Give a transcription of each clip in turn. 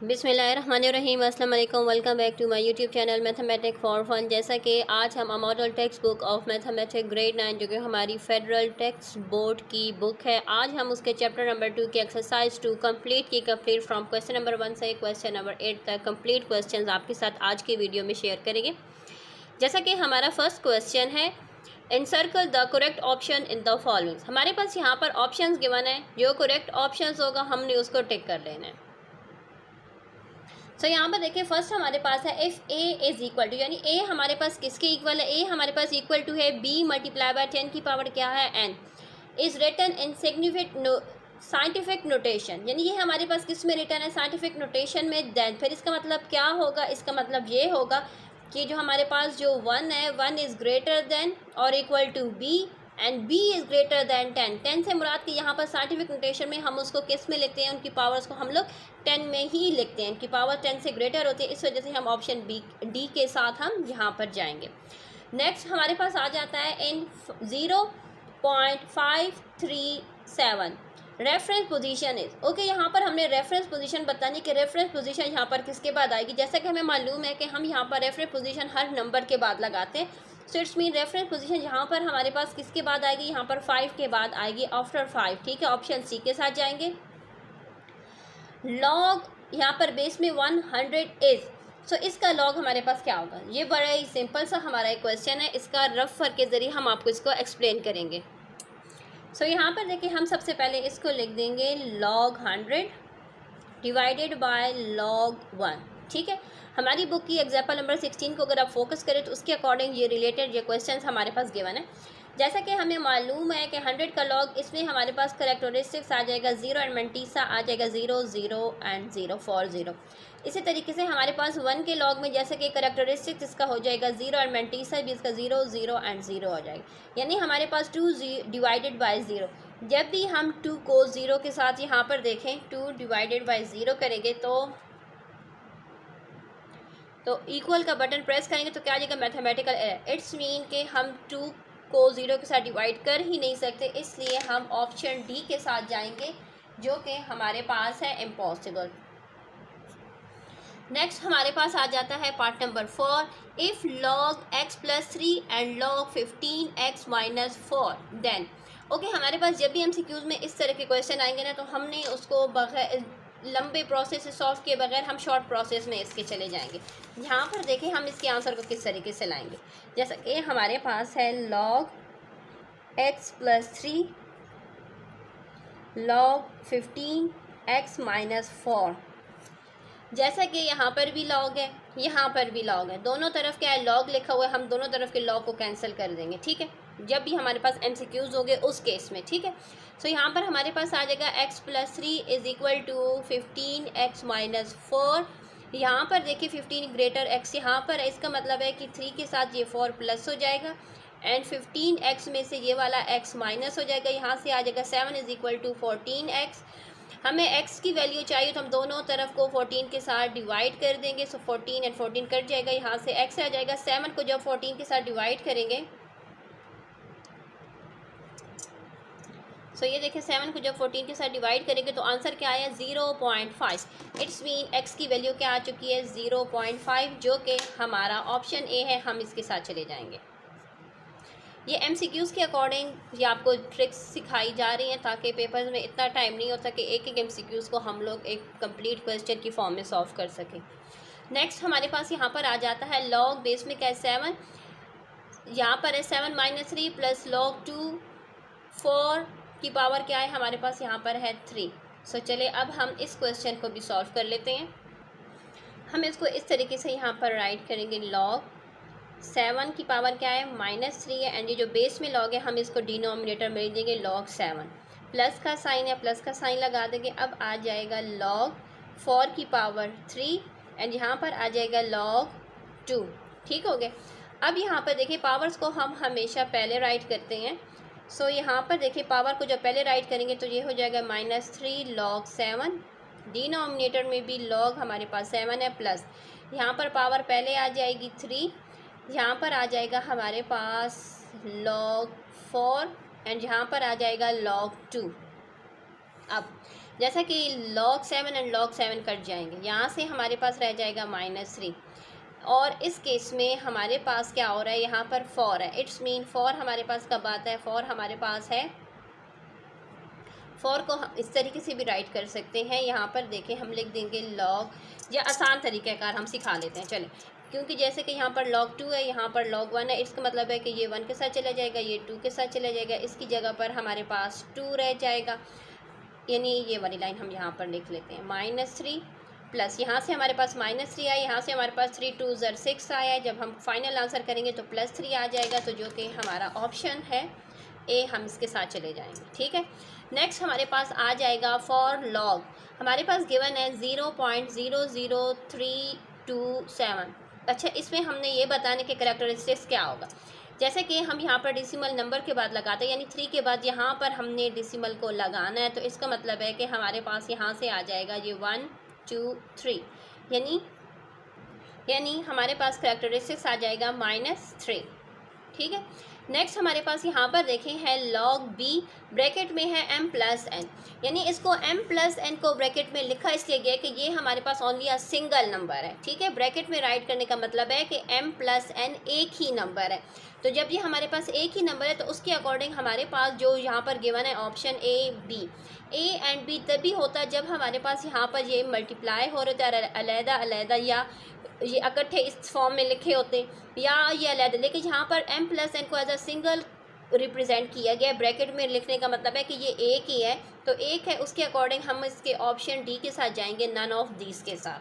बिस्मिल्लाहिर्रहमानिर्रहीम अस्सलाम वालेकुम। Welcome back to my YouTube channel mathematic for fun. जैसा कि आज हम model text book of mathematics grade 9 जो कि हमारी फेडरल टेक्स्ट बोर्ड की बुक है, आज हम उसके चैप्टर नंबर 2 की exercise 2 complete from question number 1 से क्वेश्चन नंबर 8 तक कंप्लीट क्वेश्चन आपके साथ आज की वीडियो में शेयर करेंगे। जैसा कि हमारा फर्स्ट क्वेश्चन है, encircle the correct option in the following. हमारे पास यहाँ पर ऑप्शंस गिवन है, जो करेक्ट ऑप्शंस होगा हमने उसको टिक कर लेना है। यहाँ पर देखिए फर्स्ट हमारे पास है if A is equal to, यानी ए हमारे पास किसके इक्वल है, ए हमारे पास इक्वल टू है बी मल्टीप्लाई बाय 10 की पावर क्या है N, is written in scientific notation, यानी ये हमारे पास किस में रिटन है, साइंटिफिक नोटेशन में। देन फिर इसका मतलब क्या होगा, इसका मतलब ये होगा कि जो हमारे पास जो 1 है, 1 इज़ ग्रेटर देन और equal to B and b is greater than 10। 10 से मुराद कि यहाँ पर साइंटिफिक नोटेशन में हम उसको किस में लिखते हैं, उनकी पावर्स को हम लोग 10 में ही लिखते हैं, उनकी पावर 10 से ग्रेटर होती है, इस वजह से हम ऑप्शन डी के साथ हम यहाँ पर जाएंगे। नेक्स्ट हमारे पास आ जाता है इन 0.537 रेफरेंस पोजीशन इज ओके। यहाँ पर हमने रेफरेंस पोजीशन बतानी कि रेफरेंस पोजीशन यहाँ पर किसके बाद आएगी। जैसा कि हमें मालूम है कि हम यहाँ पर रेफरेंस पोजीशन हर नंबर के बाद लगाते हैं, so it's mean reference position यहाँ पर हमारे पास किसके बाद आएगी, यहाँ पर 5 के बाद आएगी, आफ्टर 5। ठीक है, ऑप्शन सी के साथ जाएंगे। लॉग यहाँ पर बेस में 100 इज, सो इसका लॉग हमारे पास क्या होगा। ये बड़ा ही सिंपल सा हमारा एक क्वेश्चन है, इसका रफ वर्क के ज़रिए हम आपको इसको एक्सप्लेन करेंगे। सो यहाँ पर देखिए हम सबसे पहले इसको लिख देंगे log 100 डिवाइडेड बाय log 1। ठीक है, हमारी बुक की एग्जाम्पल नंबर 16 को अगर आप फोकस करें तो उसके अकॉर्डिंग ये रिलेटेड ये क्वेश्चन हमारे पास गिवन है। जैसा कि हमें मालूम है कि 100 का लॉग, इसमें हमारे पास करेक्टरिस्टिक्स आ जाएगा 0 एंड मंटीसा आ जाएगा 0 0 एंड 0 फॉर 0। इसी तरीके से हमारे पास 1 के लॉग में जैसे कि करेक्टरिस्टिक्स इसका हो जाएगा 0 एंड मंटीसा भी इसका 0 0 एंड 0 हो जाएगा, यानी हमारे पास 2 डिवाइडेड बाय 0। जब भी हम 2 को 0 के साथ यहाँ पर देखें, 2 डिवाइडेड बाय 0 करेंगे तो इक्वल का बटन प्रेस करेंगे तो क्या आ जाएगा, मैथमेटिकल एरर। इट्स मीन कि हम 2 को 0 के साथ डिवाइड कर ही नहीं सकते, इसलिए हम ऑप्शन डी के साथ जाएंगे जो कि हमारे पास है इम्पॉसिबल। नेक्स्ट हमारे पास आ जाता है part number 4, if log x + 3 and log 15x - 4 then okay. हमारे पास जब भी MCQs में इस तरह के क्वेश्चन आएंगे ना, तो हमने उसको बगैर लंबे प्रोसेस से सॉल्व किए बगैर हम शॉर्ट प्रोसेस में इसके चले जाएंगे। यहाँ पर देखें हम इसके आंसर को किस तरीके से लाएंगे। जैसा कि हमारे पास है log x + 3 log 15x - 4, जैसा कि यहाँ पर भी लॉग है, यहाँ पर भी लॉग है, दोनों तरफ क्या है लॉग लिखा हुआ है, हम दोनों तरफ के लॉग को कैंसिल कर देंगे। ठीक है, जब भी हमारे पास MCQs होंगे उस केस में। ठीक है, सो यहाँ पर हमारे पास आ जाएगा x + 3 is equal to 15x - 4। यहाँ पर देखिए 15 ग्रेटर x यहाँ पर है, इसका मतलब है कि 3 के साथ ये 4 प्लस हो जाएगा एंड 15x में से ये वाला x माइनस हो जाएगा, यहाँ से आ जाएगा 7 इज़ इक्वल टू 14x। हमें x की वैल्यू चाहिए तो हम दोनों तरफ को 14 के साथ डिवाइड कर देंगे, सो 14 एंड 14 कट जाएगा, यहाँ से x आ जाएगा। 7 को जब 14 के साथ डिवाइड करेंगे, सो ये देखिए 7 को जब 14 के साथ डिवाइड करेंगे तो आंसर क्या आया 0.5। इट्स मीन x की वैल्यू क्या आ चुकी है 0.5, जो कि हमारा ऑप्शन ए है। हम इसके साथ चले जाएंगे। ये MCQs के अकॉर्डिंग ये आपको ट्रिक्स सिखाई जा रही हैं ताकि पेपर्स में इतना टाइम नहीं होता कि एक एक MCQs को हम लोग एक कंप्लीट क्वेश्चन की फॉर्म में सॉल्व कर सकें। नेक्स्ट हमारे पास यहाँ पर आ जाता है लॉग बेस में क्या है 7, यहाँ पर है 7 - 3 + log 2 4 की पावर क्या है हमारे पास यहाँ पर है 3। सो चले अब हम इस क्वेश्चन को भी सॉल्व कर लेते हैं। हम इसको इस तरीके से यहाँ पर राइट करेंगे, log 7 की पावर क्या है -3 है एंड ये जो बेस में लॉग है हम इसको डिनोमिनेटर में देंगे log 7, प्लस का साइन है, प्लस का साइन लगा देंगे। अब आ जाएगा log 4 की पावर 3 एंड यहाँ पर आ जाएगा log 2। ठीक हो गया। अब यहाँ पर देखिए पावर्स को हम हमेशा पहले राइट करते हैं, सो यहाँ पर देखिए पावर को जब पहले राइट करेंगे तो ये हो जाएगा -3 log 7, डिनोमिनेटर में भी log हमारे पास 7 है, प्लस यहाँ पर पावर पहले आ जाएगी 3, यहाँ पर आ जाएगा हमारे पास log 4 एंड यहाँ पर आ जाएगा log 2। अब जैसा कि log 7 एंड log 7 कट जाएंगे, यहाँ से हमारे पास रह जाएगा -3। और इस केस में हमारे पास क्या हो रहा है, यहाँ पर 4 है। इट्स मीन 4 हमारे पास कब आता है, 4 हमारे पास है, 4 को हम इस तरीके से भी राइट कर सकते हैं। यहाँ पर देखें हम लिख देंगे log, या आसान तरीक़ाकार हम सिखा लेते हैं चलें, क्योंकि जैसे कि यहाँ पर log 2 है, यहाँ पर log 1 है, इसका मतलब है कि ये 1 के साथ चला जाएगा, ये 2 के साथ चला जाएगा, इसकी जगह पर हमारे पास 2 रह जाएगा। यानी ये वाली लाइन हम यहाँ पर लिख लेते हैं -3 प्लस यहाँ से हमारे पास -3 आया, यहाँ से हमारे पास 3 2 6 आया है। जब हम फाइनल आंसर करेंगे तो +3 आ जाएगा, तो जो कि हमारा ऑप्शन है ए, हम इसके साथ चले जाएंगे। ठीक है, नेक्स्ट हमारे पास आ जाएगा फॉर लॉग। हमारे पास गिवन है 0.00327। अच्छा, इसमें हमने ये बताने के करैक्टरिस्टिक्स क्या होगा, जैसे कि हम यहाँ पर डेसिमल नंबर के बाद लगाते हैं, यानी 3 के बाद यहाँ पर हमने डेसिमल को लगाना है, तो इसका मतलब है कि हमारे पास यहाँ से आ जाएगा ये 1 2 3, यानी हमारे पास करैक्टरिस्टिक्स आ जाएगा -3। ठीक है, नेक्स्ट हमारे पास यहाँ पर देखें है log b, ब्रैकेट में है m+n, यानी इसको m+n को ब्रैकेट में लिखा इसलिए गया कि ये हमारे पास ओनली अ सिंगल नंबर है। ठीक है, ब्रैकेट में राइट करने का मतलब है कि m+n एक ही नंबर है। तो जब ये हमारे पास एक ही नंबर है तो उसके अकॉर्डिंग हमारे पास जो यहाँ पर गिवन है ऑप्शन ए एंड बी तभी होता है जब हमारे पास यहाँ पर ये मल्टीप्लाई हो रहे थे अलहदा अलहदा, या ये इकट्ठे इस फॉर्म में लिखे होते, या ये अलग, लेकिन यहाँ पर m+n को एज अ सिंगल रिप्रेजेंट किया गया। ब्रैकेट में लिखने का मतलब है कि ये एक ही है, तो एक है, उसके अकॉर्डिंग हम इसके ऑप्शन डी के साथ जाएंगे, नन ऑफ दीज के साथ।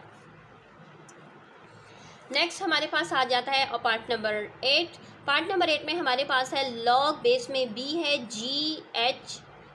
नेक्स्ट हमारे पास आ जाता है पार्ट नंबर 8। पार्ट नंबर 8 में हमारे पास है लॉग, बेस में b है,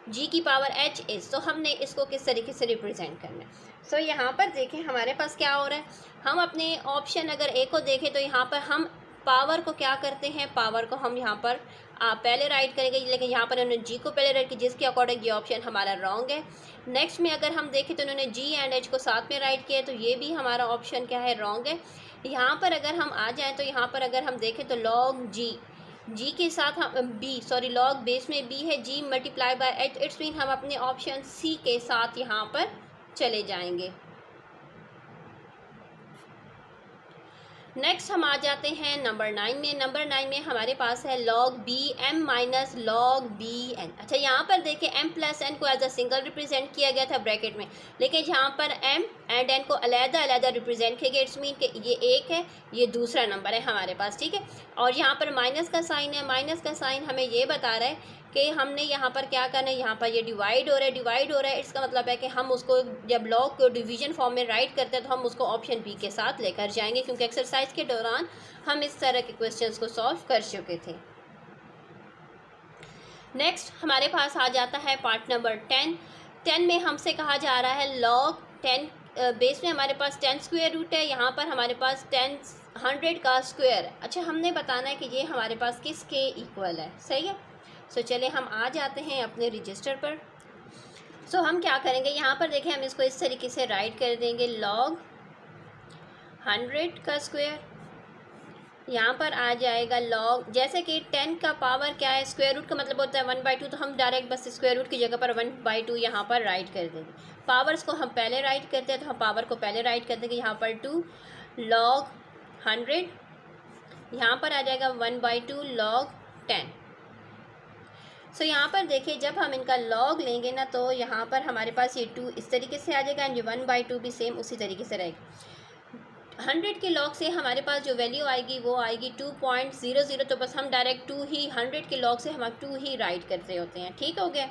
g की पावर h इस, तो हमने इसको किस तरीके से रिप्रेजेंट करना है। सो यहाँ पर देखें हमारे पास क्या हो रहा है, हम अपने ऑप्शन अगर ए को देखें तो यहाँ पर हम पावर को क्या करते हैं, पावर को हम यहाँ पर पहले राइट करेंगे, लेकिन यहाँ पर उन्होंने जी को पहले राइट किया, जिसके अकॉर्डिंग ये ऑप्शन हमारा रॉन्ग है। नेक्स्ट में अगर हम देखें तो उन्होंने जी एंड एच को साथ में राइट किया, तो ये भी हमारा ऑप्शन क्या है, रॉन्ग है। यहाँ पर अगर हम आ जाएँ तो यहाँ पर अगर हम देखें तो लॉग जी के साथ हम लॉग बेस में बी है, G multiply by H, it's mean हम अपने ऑप्शन सी के साथ यहाँ पर चले जाएंगे। नेक्स्ट हम आ जाते हैं नंबर 9 में। नंबर 9 में हमारे पास है log b m minus log b n। अच्छा, यहाँ पर देखें m+n को एज अ सिंगल रिप्रेजेंट किया गया था ब्रैकेट में, लेकिन यहाँ पर m एंड n को अलग-अलग रिप्रेजेंट किया गया। इट्स मीन कि ये एक है, ये दूसरा नंबर है हमारे पास। ठीक है, और यहाँ पर माइनस का साइन है, माइनस का साइन हमें ये बता रहा है कि हमने यहाँ पर क्या करना है, यहाँ पर ये डिवाइड हो रहा है, इसका मतलब है कि हम उसको जब लॉग को डिवीजन फॉर्म में राइट करते हैं तो हम उसको ऑप्शन बी के साथ लेकर जाएंगे, क्योंकि एक्सरसाइज के दौरान हम इस तरह के क्वेश्चंस को सॉल्व कर चुके थे। नेक्स्ट हमारे पास आ जाता है पार्ट नंबर 10 में हमसे कहा जा रहा है लॉग 10 बेस में हमारे पास 10 स्क्वायर रूट है, यहाँ पर हमारे पास 100 का स्क्वायर है। अच्छा, हमने बताना है कि ये हमारे पास किसके इक्वल है, सही है। सो चले हम आ जाते हैं अपने रजिस्टर पर। सो हम क्या करेंगे, यहाँ पर देखें हम इसको इस तरीके से राइट कर देंगे, लॉग 100 का स्क्वायर, यहाँ पर आ जाएगा लॉग, जैसे कि 10 का पावर क्या है, स्क्वायर रूट का मतलब होता है 1/2, तो हम डायरेक्ट बस स्क्वायर रूट की जगह पर 1/2 यहाँ पर राइट कर देंगे। पावर्स को हम पहले राइट करते हैं, तो हम पावर को पहले राइट कर देंगे, यहाँ पर 2 log 100, यहाँ पर आ जाएगा 1/2 log 10। सो यहाँ पर देखिए जब हम इनका लॉग लेंगे ना, तो यहाँ पर हमारे पास ये 2 इस तरीके से आ जाएगा, एंड ये 1/2 भी सेम उसी तरीके से रहेगा। 100 के लॉग से हमारे पास जो वैल्यू आएगी वो आएगी 2.00, तो बस हम डायरेक्ट 2 ही 100 के लॉग से हम 2 ही राइट करते होते हैं। ठीक हो गया।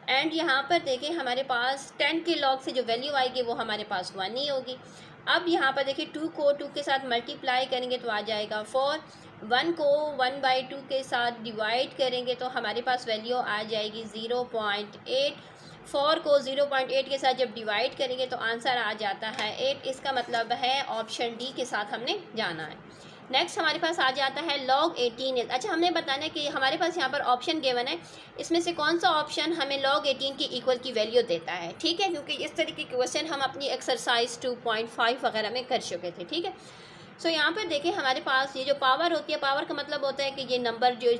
एंड यहाँ पर देखें हमारे पास 10 के लॉग से जो वैल्यू आएगी वो हमारे पास 1 ही होगी। अब यहाँ पर देखिए 2 को 2 के साथ मल्टीप्लाई करेंगे तो आ जाएगा 4, 1 को 1/2 के साथ डिवाइड करेंगे तो हमारे पास वैल्यू आ जाएगी 0.8। 4 को 0.8 के साथ जब डिवाइड करेंगे तो आंसर आ जाता है 8। इसका मतलब है ऑप्शन डी के साथ हमने जाना है। नेक्स्ट हमारे पास आ जाता है log 18। अच्छा, हमने बताना है कि हमारे पास यहाँ पर ऑप्शन गिवन है, इसमें से कौन सा ऑप्शन हमें log 18 की इक्वल की वैल्यू देता है। ठीक है, क्योंकि इस तरीके के क्वेश्चन हम अपनी एक्सरसाइज 2.5 वगैरह में कर चुके थे। ठीक है, सो यहाँ पर देखें हमारे पास ये जो पावर होती है, पावर का मतलब होता है कि ये नंबर जो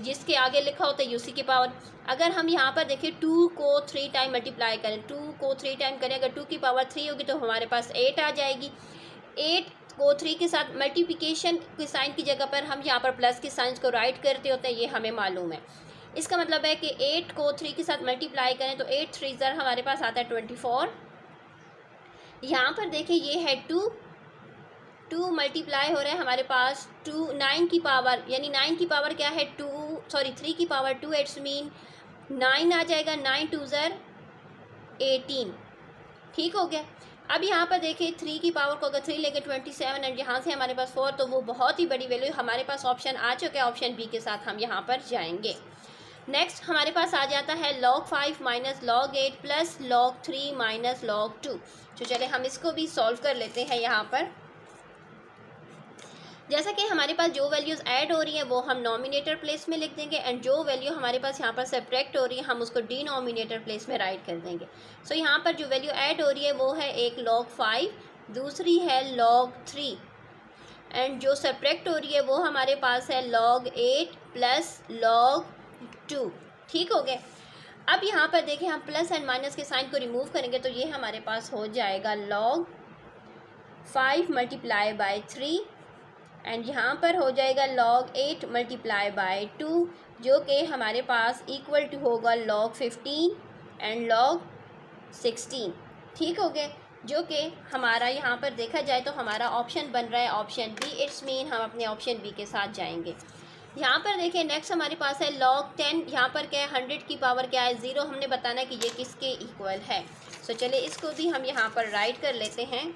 जिसके आगे लिखा होता है उसी की पावर। अगर हम यहाँ पर देखें 2 को 3 टाइम मल्टीप्लाई करें, 2 को 3 टाइम करें, अगर 2 की पावर 3 होगी तो हमारे पास 8 आ जाएगी। 8 को 3 के साथ मल्टीप्लिकेशन के साइन की जगह पर हम यहाँ पर प्लस के साइन को राइट करते होते हैं, ये हमें मालूम है। इसका मतलब है कि 8 को 3 के साथ मल्टीप्लाई करें तो 8 3 ज़र हमारे पास आता है 24। यहाँ पर देखें ये है 2 मल्टीप्लाई हो रहा है हमारे पास 9 की पावर, यानी 9 की पावर क्या है 3 की पावर 2, इट्स मीन 9 आ जाएगा। 9 2 ज़र 18, ठीक हो गया। अब यहाँ पर देखिए 3 की पावर को अगर 3 लेके 27 एंड यहाँ से हमारे पास 4, तो वो बहुत ही बड़ी वैल्यू हमारे पास ऑप्शन आ चुका है। ऑप्शन बी के साथ हम यहाँ पर जाएंगे। नेक्स्ट हमारे पास आ जाता है log 5 minus log 8 plus log 3 minus log 2। तो चले हम इसको भी सॉल्व कर लेते हैं। यहाँ पर जैसा कि हमारे पास जो वैल्यूज़ ऐड हो रही हैं वो हम नॉमिनेटर प्लेस में लिख देंगे एंड जो वैल्यू हमारे पास यहाँ पर सब्ट्रैक्ट हो रही है हम उसको डिनोमिनेटर प्लेस में राइट कर देंगे। सो यहाँ पर जो वैल्यू ऐड हो रही है वो है एक log 5, दूसरी है log 3 एंड जो सब्ट्रैक्ट हो रही है वो हमारे पास है log 8 प्लस log 2, ठीक हो गए। अब यहाँ पर देखें हम प्लस एंड माइनस के साइन को रिमूव करेंगे तो ये हमारे पास हो जाएगा log 5 मल्टीप्लाई बाय 3 एंड यहाँ पर हो जाएगा log 8 मल्टीप्लाई बाय 2, जो कि हमारे पास इक्वल टू होगा log 15 एंड log 16, ठीक हो गए। जो कि हमारा यहाँ पर देखा जाए तो हमारा ऑप्शन बन रहा है ऑप्शन बी, इट्स मीन हम अपने ऑप्शन बी के साथ जाएंगे। यहाँ पर देखें नेक्स्ट हमारे पास है log 10, यहाँ पर क्या है 100 की पावर क्या है 0, हमने बताना है कि ये किसके इक्वल है। सो चलिए इसको भी हम यहाँ पर राइट कर लेते हैं।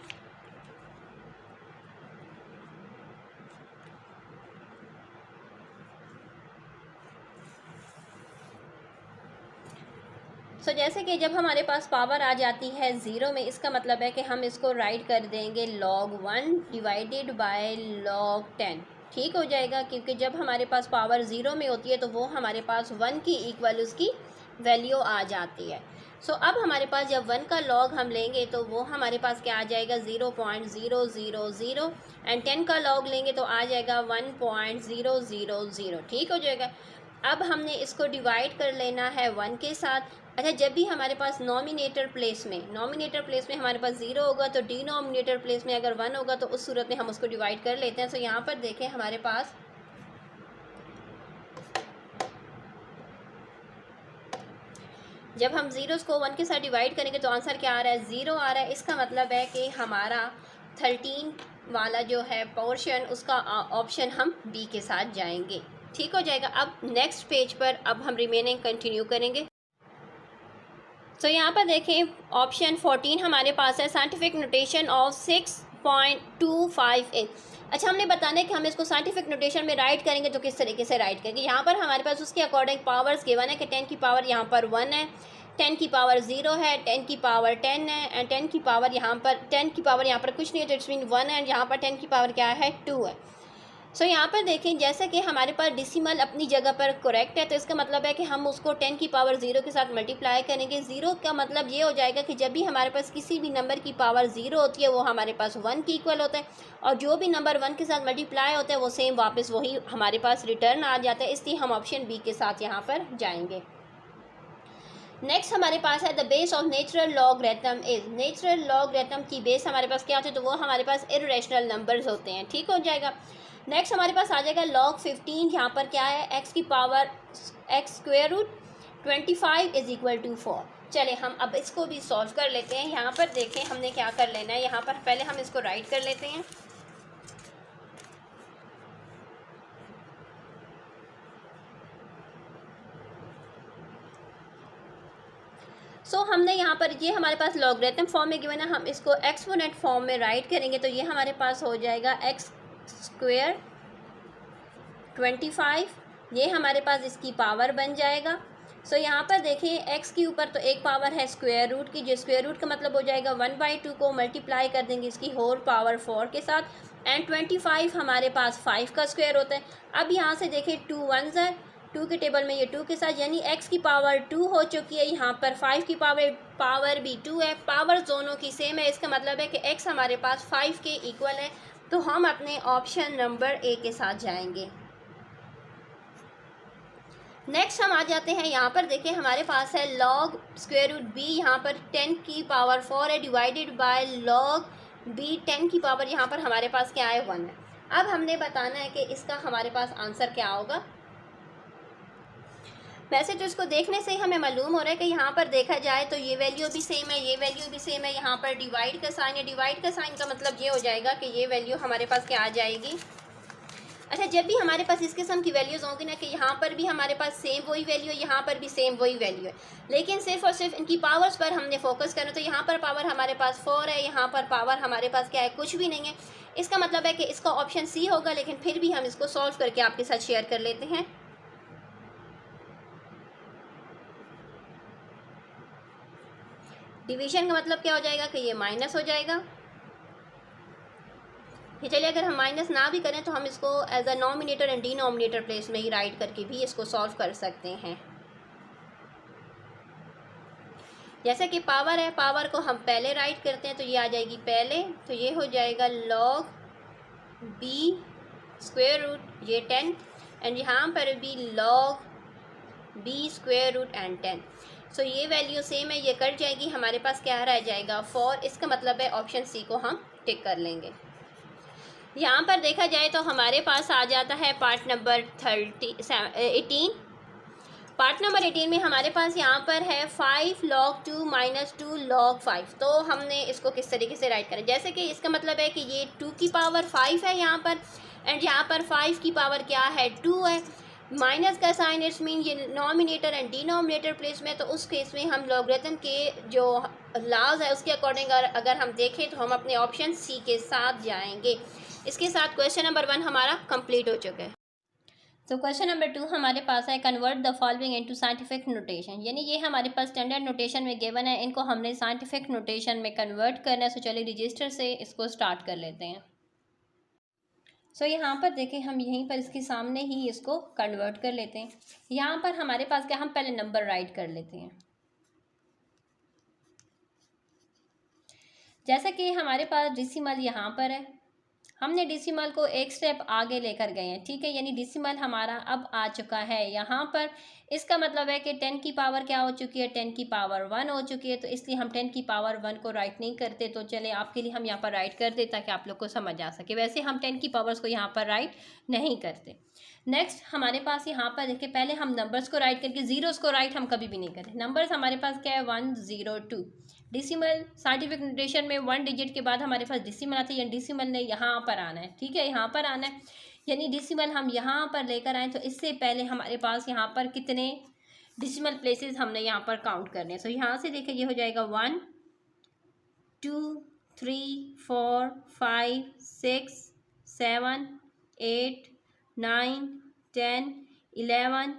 सो जैसे कि जब हमारे पास पावर आ जाती है 0 में, इसका मतलब है कि हम इसको राइट कर देंगे log 1 डिवाइडेड बाय log 10, ठीक हो जाएगा। क्योंकि जब हमारे पास पावर 0 में होती है तो वो हमारे पास 1 की इक्वल उसकी वैल्यू आ जाती है। सो अब हमारे पास जब 1 का log हम लेंगे तो वो हमारे पास क्या आ जाएगा 0.000 एंड 10 का log लेंगे तो आ जाएगा 1.000, ठीक हो जाएगा। अब हमने इसको डिवाइड कर लेना है 1 के साथ। अच्छा, जब भी हमारे पास नॉमिनेटर प्लेस में हमारे पास 0 होगा तो डिनोमिनेटर प्लेस में अगर 1 होगा तो उस सूरत में हम उसको डिवाइड कर लेते हैं। सो यहाँ पर देखें हमारे पास जब हम ज़ीरोज़ को 1 के साथ डिवाइड करेंगे तो आंसर क्या आ रहा है 0 आ रहा है। इसका मतलब है कि हमारा 13 वाला जो है पोर्शन उसका ऑप्शन हम बी के साथ जाएंगे, ठीक हो जाएगा। अब नेक्स्ट पेज पर अब हम रिमेनिंग कंटिन्यू करेंगे। तो यहाँ पर देखें ऑप्शन 14 हमारे पास है साइंटिफिक नोटेशन ऑफ 6.258। अच्छा, हमने बताना है कि हम इसको साइंटिफिक नोटेशन में राइट करेंगे तो किस तरीके से राइट करेंगे। यहाँ पर हमारे पास उसके अकॉर्डिंग पावर्स गिवन है कि 10 की पावर यहाँ पर 1 है, 10 की पावर 0 है, 10 की पावर 10 है एंड 10 की पावर यहाँ पर कुछ नहीं है तो इट्स मीन 1 है एंड यहाँ पर 10 की पावर क्या है 2 है। सो यहाँ पर देखें जैसे कि हमारे पास डिसिमल अपनी जगह पर करेक्ट है तो इसका मतलब है कि हम उसको 10 की पावर 0 के साथ मल्टीप्लाई करेंगे। 0 का मतलब ये हो जाएगा कि जब भी हमारे पास किसी भी नंबर की पावर 0 होती है वो हमारे पास 1 की इक्वल होता है और जो भी नंबर 1 के साथ मल्टीप्लाई होता है वो सेम वापस वही हमारे पास रिटर्न आ जाता है। इसलिए हम ऑप्शन बी के साथ यहाँ पर जाएंगे। नेक्स्ट हमारे पास है the base of natural logarithm is. Natural logarithm की बेस हमारे पास क्या होती है तो वो हमारे पास इर्रेशनल नंबर्स होते हैं, ठीक हो जाएगा। नेक्स्ट हमारे पास आ जाएगा log 15, यहाँ पर क्या है x की power x square root 25 is equal to 4। चले हम अब इसको भी सॉल्व कर लेते हैं। यहाँ पर देखें हमने क्या कर लेना है, यहाँ पर पहले हम इसको राइट कर लेते हैं। हमने यहाँ पर ये हमारे पास लॉगरिथम फॉर्म में गिवन है, हम इसको एक्सपोनेंट फॉर्म में राइट करेंगे तो ये हमारे पास हो जाएगा x स्क्वायर 25, ये हमारे पास इसकी पावर बन जाएगा। यहाँ पर देखें x के ऊपर तो एक पावर है स्क्वायर रूट की, जो स्क्वायर रूट का मतलब हो जाएगा 1/2 को मल्टीप्लाई कर देंगे इसकी होल पावर 4 के साथ एंड 25 हमारे पास 5 का स्क्वायर होता है। अब यहाँ से देखें 2 1 ज़र 2 के टेबल में ये 2 के साथ, यानी x की पावर 2 हो चुकी है, यहाँ पर 5 की पावर भी 2 है, पावर दोनों की सेम है। इसका मतलब है कि x हमारे पास 5 के इक्वल है। तो हम अपने ऑप्शन नंबर ए के साथ जाएंगे। नेक्स्ट हम आ जाते हैं, यहाँ पर देखिए हमारे पास है log स्क्वायर रूट बी, यहाँ पर 10 की पावर 4 है, डिवाइडेड बाय log बी 10 की पावर यहाँ पर हमारे पास क्या है 1 है। अब हमने बताना है कि इसका हमारे पास आंसर क्या होगा। वैसे तो इसको देखने से ही हमें मालूम हो रहा है कि यहाँ पर देखा जाए तो ये वैल्यू भी सेम है, ये वैल्यू भी सेम है। यहाँ पर डिवाइड का साइन है, डिवाइड का साइन का मतलब ये हो जाएगा कि ये वैल्यू हमारे पास क्या आ जाएगी। अच्छा, जब भी हमारे पास इस किस्म की वैल्यूज़ होंगी ना कि यहाँ पर भी हमारे पास सेम वही वैल्यू है, यहाँ पर भी सेम वही वैल्यू है, लेकिन सिर्फ और सिर्फ इनकी पावर्स पर हमने फोकस करना। तो यहाँ पर पावर हमारे पास 4 है, यहाँ पर पावर हमारे पास क्या है, कुछ भी नहीं है। इसका मतलब है कि इसका ऑप्शन सी होगा, लेकिन फिर भी हम इसको सॉल्व करके आपके साथ शेयर कर लेते हैं। डिवीजन का मतलब क्या हो जाएगा कि ये माइनस हो जाएगा। ये चलिए, अगर हम माइनस ना भी करें तो हम इसको as a nominator and denominator place में ही राइट करके भी इसको सॉल्व कर सकते हैं। जैसे कि पावर है, पावर को हम पहले राइट करते हैं तो ये आ जाएगी पहले, तो ये हो जाएगा log b स्क्वायर रूट ये 10 एंड यहाँ पर भी log b square root and 10। So ये वैल्यू सेम है, ये कट जाएगी, हमारे पास क्या रह जाएगा 4। इसका मतलब है ऑप्शन सी को हम टिक कर लेंगे। यहाँ पर देखा जाए तो हमारे पास आ जाता है पार्ट नंबर 18। पार्ट नंबर 18 में हमारे पास यहाँ पर है 5 log 2 माइनस 2 log 5। तो हमने इसको किस तरीके से राइट करें, जैसे कि इसका मतलब है कि ये 2 की पावर 5 है यहाँ पर, एंड यहाँ पर 5 की पावर क्या है 2 है। माइनस का साइन इट्स मीन ये नॉमिनेटर एंड डिनोमिनेटर प्लेस में, तो उस केस में हम लॉगरिथम के जो लॉज है उसके अकॉर्डिंग अगर हम देखें तो हम अपने ऑप्शन सी के साथ जाएंगे। इसके साथ क्वेश्चन नंबर 1 हमारा कंप्लीट हो चुका है। तो क्वेश्चन नंबर 2 हमारे पास है convert the following into scientific notation, यानी ये हमारे पास स्टैंडर्ड नोटेशन में गिवन है, इनको हमने साइंटिफिक नोटेशन में कन्वर्ट करना है। सो चलिए रजिस्टर से इसको स्टार्ट कर लेते हैं। सो यहाँ पर देखें, हम यहीं पर इसके सामने ही इसको कन्वर्ट कर लेते हैं। यहाँ पर हमारे पास क्या, हम पहले नंबर राइट कर लेते हैं। जैसे कि हमारे पास डेसिमल यहाँ पर है, हमने डेसिमल को एक स्टेप आगे लेकर गए हैं, ठीक है, यानी डेसिमल हमारा अब आ चुका है यहाँ पर। इसका मतलब है कि 10 की पावर क्या हो चुकी है, 10 की पावर 1 हो चुकी है, तो इसलिए हम 10 की पावर 1 को राइट नहीं करते। तो चले आपके लिए हम यहाँ पर राइट कर दें ताकि आप लोग को समझ आ सके। वैसे हम 10 की पावर्स को यहाँ पर राइट नहीं करते। नेक्स्ट हमारे पास यहाँ पर देखिए, पहले हम नंबर्स को राइट करके, जीरोस को राइट हम कभी भी नहीं करें। नंबर्स हमारे पास क्या है 1 0 2। डेसिमल साइंटिफिक नोटेशन में 1 डिजिट के बाद हमारे पास डेसिमल आती है, यानी डेसिमल ने यहाँ पर आना है, ठीक है, यहाँ पर आना है, यानी डेसिमल हम यहाँ पर लेकर आए। तो इससे पहले हमारे पास यहाँ पर कितने डेसिमल प्लेसेस हमने यहाँ पर काउंट करने हैं। सो यहाँ से देखिए ये हो जाएगा 1 2 3 4 5 6 7 8 9 10 11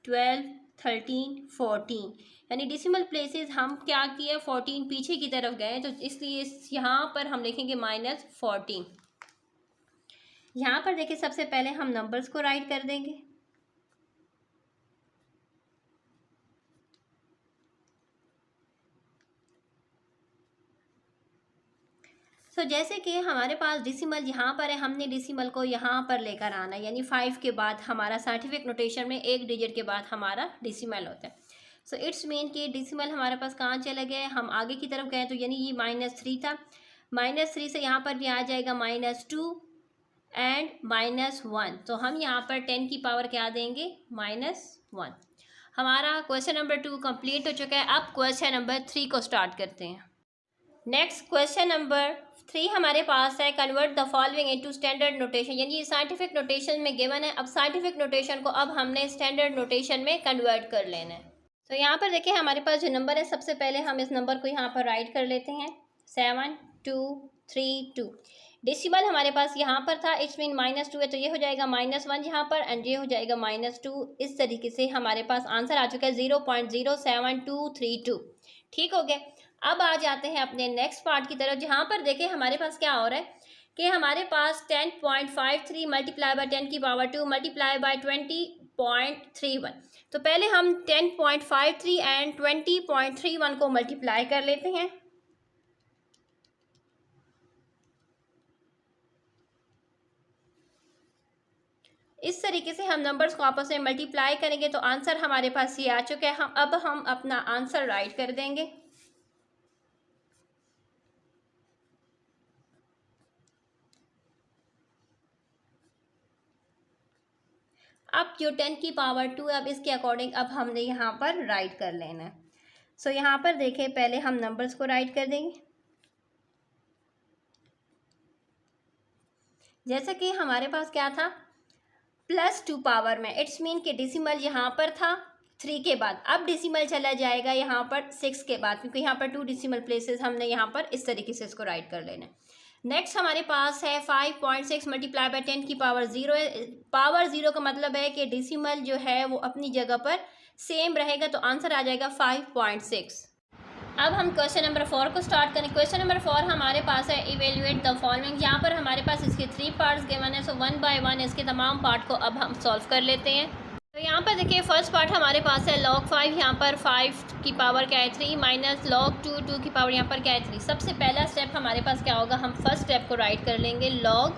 12 13 14, यानी डेसिमल प्लेसेस हम क्या किए 14 पीछे की तरफ गए, तो इसलिए यहाँ पर हम लिखेंगे -14। यहाँ पर देखिए सबसे पहले हम नंबर्स को राइट कर देंगे। जैसे कि हमारे पास डेसिमल यहाँ पर है, हमने डेसिमल को यहाँ पर लेकर आना है, यानी 5 के बाद हमारा साइंटिफिक नोटेशन में एक डिजिट के बाद हमारा डेसिमल होता है। इट्स मीन कि डेसिमल हमारे पास कहाँ चला गया है, हम आगे की तरफ गए, तो यानी ये -3 था। -3 से यहाँ पर भी आ जाएगा -2 एंड -1, तो हम यहाँ पर 10 की पावर क्या देंगे -1। हमारा क्वेश्चन नंबर 2 कंप्लीट हो चुका है। अब क्वेश्चन नंबर 3 को स्टार्ट करते हैं। नेक्स्ट क्वेश्चन नंबर 3 हमारे पास है convert the following into standard notation, यानी ये साइंटिफिक नोटेशन में गिवन है। अब साइंटिफिक नोटेशन को अब हमने स्टैंडर्ड नोटेशन में कन्वर्ट कर लेना है। तो यहाँ पर देखिए हमारे पास जो नंबर है, सबसे पहले हम इस नंबर को यहाँ पर राइट कर लेते हैं 7 2 3 2। डेसिमल हमारे पास यहाँ पर था, इट्स मीन -2 है, तो ये हो जाएगा -1 यहाँ पर, एंड ये हो जाएगा -2। इस तरीके से हमारे पास आंसर आ चुका है 0.07232। ठीक हो गया। अब आ जाते हैं अपने नेक्स्ट पार्ट की तरफ, जहाँ पर देखें हमारे पास क्या हो रहा है कि हमारे पास 10.53 मल्टीप्लाई बाय 10 की पावर 2 मल्टीप्लाई बाय 20.31। तो पहले हम 10.53 एंड 20.31 को मल्टीप्लाई कर लेते हैं। इस तरीके से हम नंबर्स को आपस में मल्टीप्लाई करेंगे तो आंसर हमारे पास ये आ चुका है। अब हम अपना आंसर राइट कर देंगे। अब जो 10 की पावर 2 अब इसके अकॉर्डिंग अब हमने यहाँ पर राइट कर लेना है। सो यहाँ पर देखें, पहले हम नंबर्स को राइट कर देंगे। जैसा कि हमारे पास क्या था, +2 पावर में, इट्स मीन कि डेसिमल यहाँ पर था 3 के बाद, अब डेसिमल चला जाएगा यहाँ पर 6 के बाद, क्योंकि यहाँ पर 2 डेसिमल प्लेसेस हमने यहाँ पर इस तरीके से इसको राइट कर लेना है। नेक्स्ट हमारे पास है 5.6 मल्टीप्लाई बाय 10 की पावर 0 है। पावर 0 का मतलब है कि डेसिमल जो है वो अपनी जगह पर सेम रहेगा, तो आंसर आ जाएगा 5.6। अब हम क्वेश्चन नंबर 4 को स्टार्ट करें। क्वेश्चन नंबर 4 हमारे पास है इवेल्युएट द फॉलोइंग। यहाँ पर हमारे पास इसके 3 पार्ट्स गिवन है, सो 1 बाय 1 इसके तमाम पार्ट को अब हम सॉल्व कर लेते हैं। तो यहाँ पर देखिए फर्स्ट पार्ट हमारे पास है log 5, यहाँ पर 5 की पावर क्या है 3 माइनस log 2, 2 की पावर यहाँ पर क्या है 3। सबसे पहला स्टेप हमारे पास क्या होगा, हम फर्स्ट स्टेप को राइट कर लेंगे log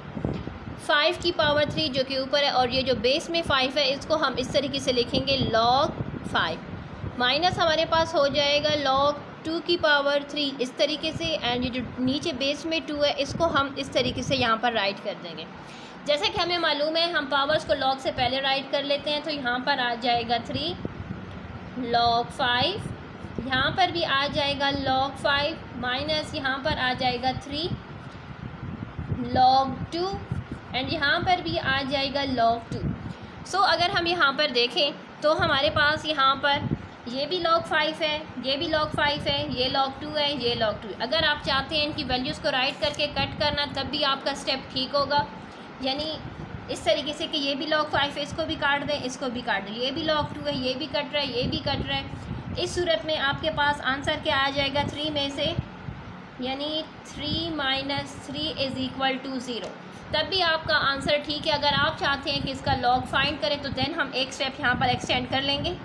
5 की पावर 3 जो कि ऊपर है, और ये जो बेस में 5 है इसको हम इस तरीके से लिखेंगे log 5 माइनस हमारे पास हो जाएगा log 2 की पावर 3 इस तरीके से, एंड ये जो नीचे बेस में 2 है इसको हम इस तरीके से यहाँ पर राइट कर देंगे। जैसे कि हमें मालूम है हम पावर्स को log से पहले राइट कर लेते हैं, तो यहाँ पर आ जाएगा 3 log 5, यहाँ पर भी आ जाएगा log 5 माइनस यहाँ पर आ जाएगा 3 log 2, एंड यहाँ पर भी आ जाएगा log 2। सो अगर हम यहाँ पर देखें तो हमारे पास यहाँ पर ये भी log 5 है, ये भी log 5 है, ये log 2 है, ये log 2 है। अगर आप चाहते हैं इनकी वैल्यूज़ को राइट करके कट करना तब भी आपका स्टेप ठीक होगा, यानी इस तरीके से कि ये भी log 5 है, इसको भी काट दें, इसको भी काट दें, ये भी log 2 है, ये भी कट रहा है, ये भी कट रहा है। इस सूरत में आपके पास आंसर क्या आ जाएगा 3 में से, यानी 3 माइनस 3 इज़ इक्वल टू 0। तब भी आपका आंसर ठीक है। अगर आप चाहते हैं कि इसका log फाइंड करें तो देन हम एक स्टेप यहाँ पर एक्सटेंड कर लेंगे।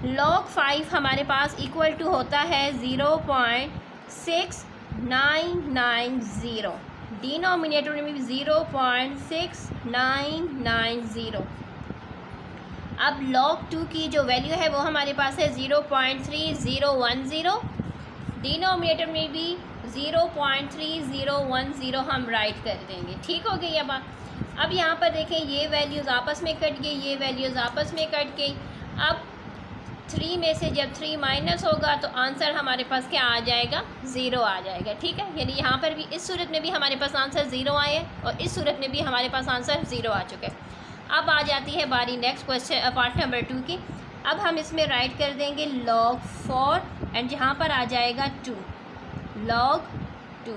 log 5 हमारे पास इक्वल टू होता है 0.6990, डिनोमिनेटर में भी 0.6990। अब log 2 की जो वैल्यू है वो हमारे पास है 0.3010, डिनोमिनेटर में भी 0.3010 हम राइट कर देंगे। ठीक हो गई ये बात। अब यहाँ पर देखें ये वैल्यूज़ आपस में कट गई, ये वैल्यूज़ आपस में कट गई। अब 3 में से जब 3 माइनस होगा तो आंसर हमारे पास क्या आ जाएगा 0 आ जाएगा। ठीक है, यानी यहाँ पर भी इस सूरत में भी हमारे पास आंसर 0 आए हैं और इस सूरत में भी हमारे पास आंसर 0 आ चुके हैं। अब आ जाती है बारी नेक्स्ट क्वेश्चन पार्ट नंबर 2 की। अब हम इसमें राइट कर देंगे log 4, एंड यहाँ पर आ जाएगा 2 log 2,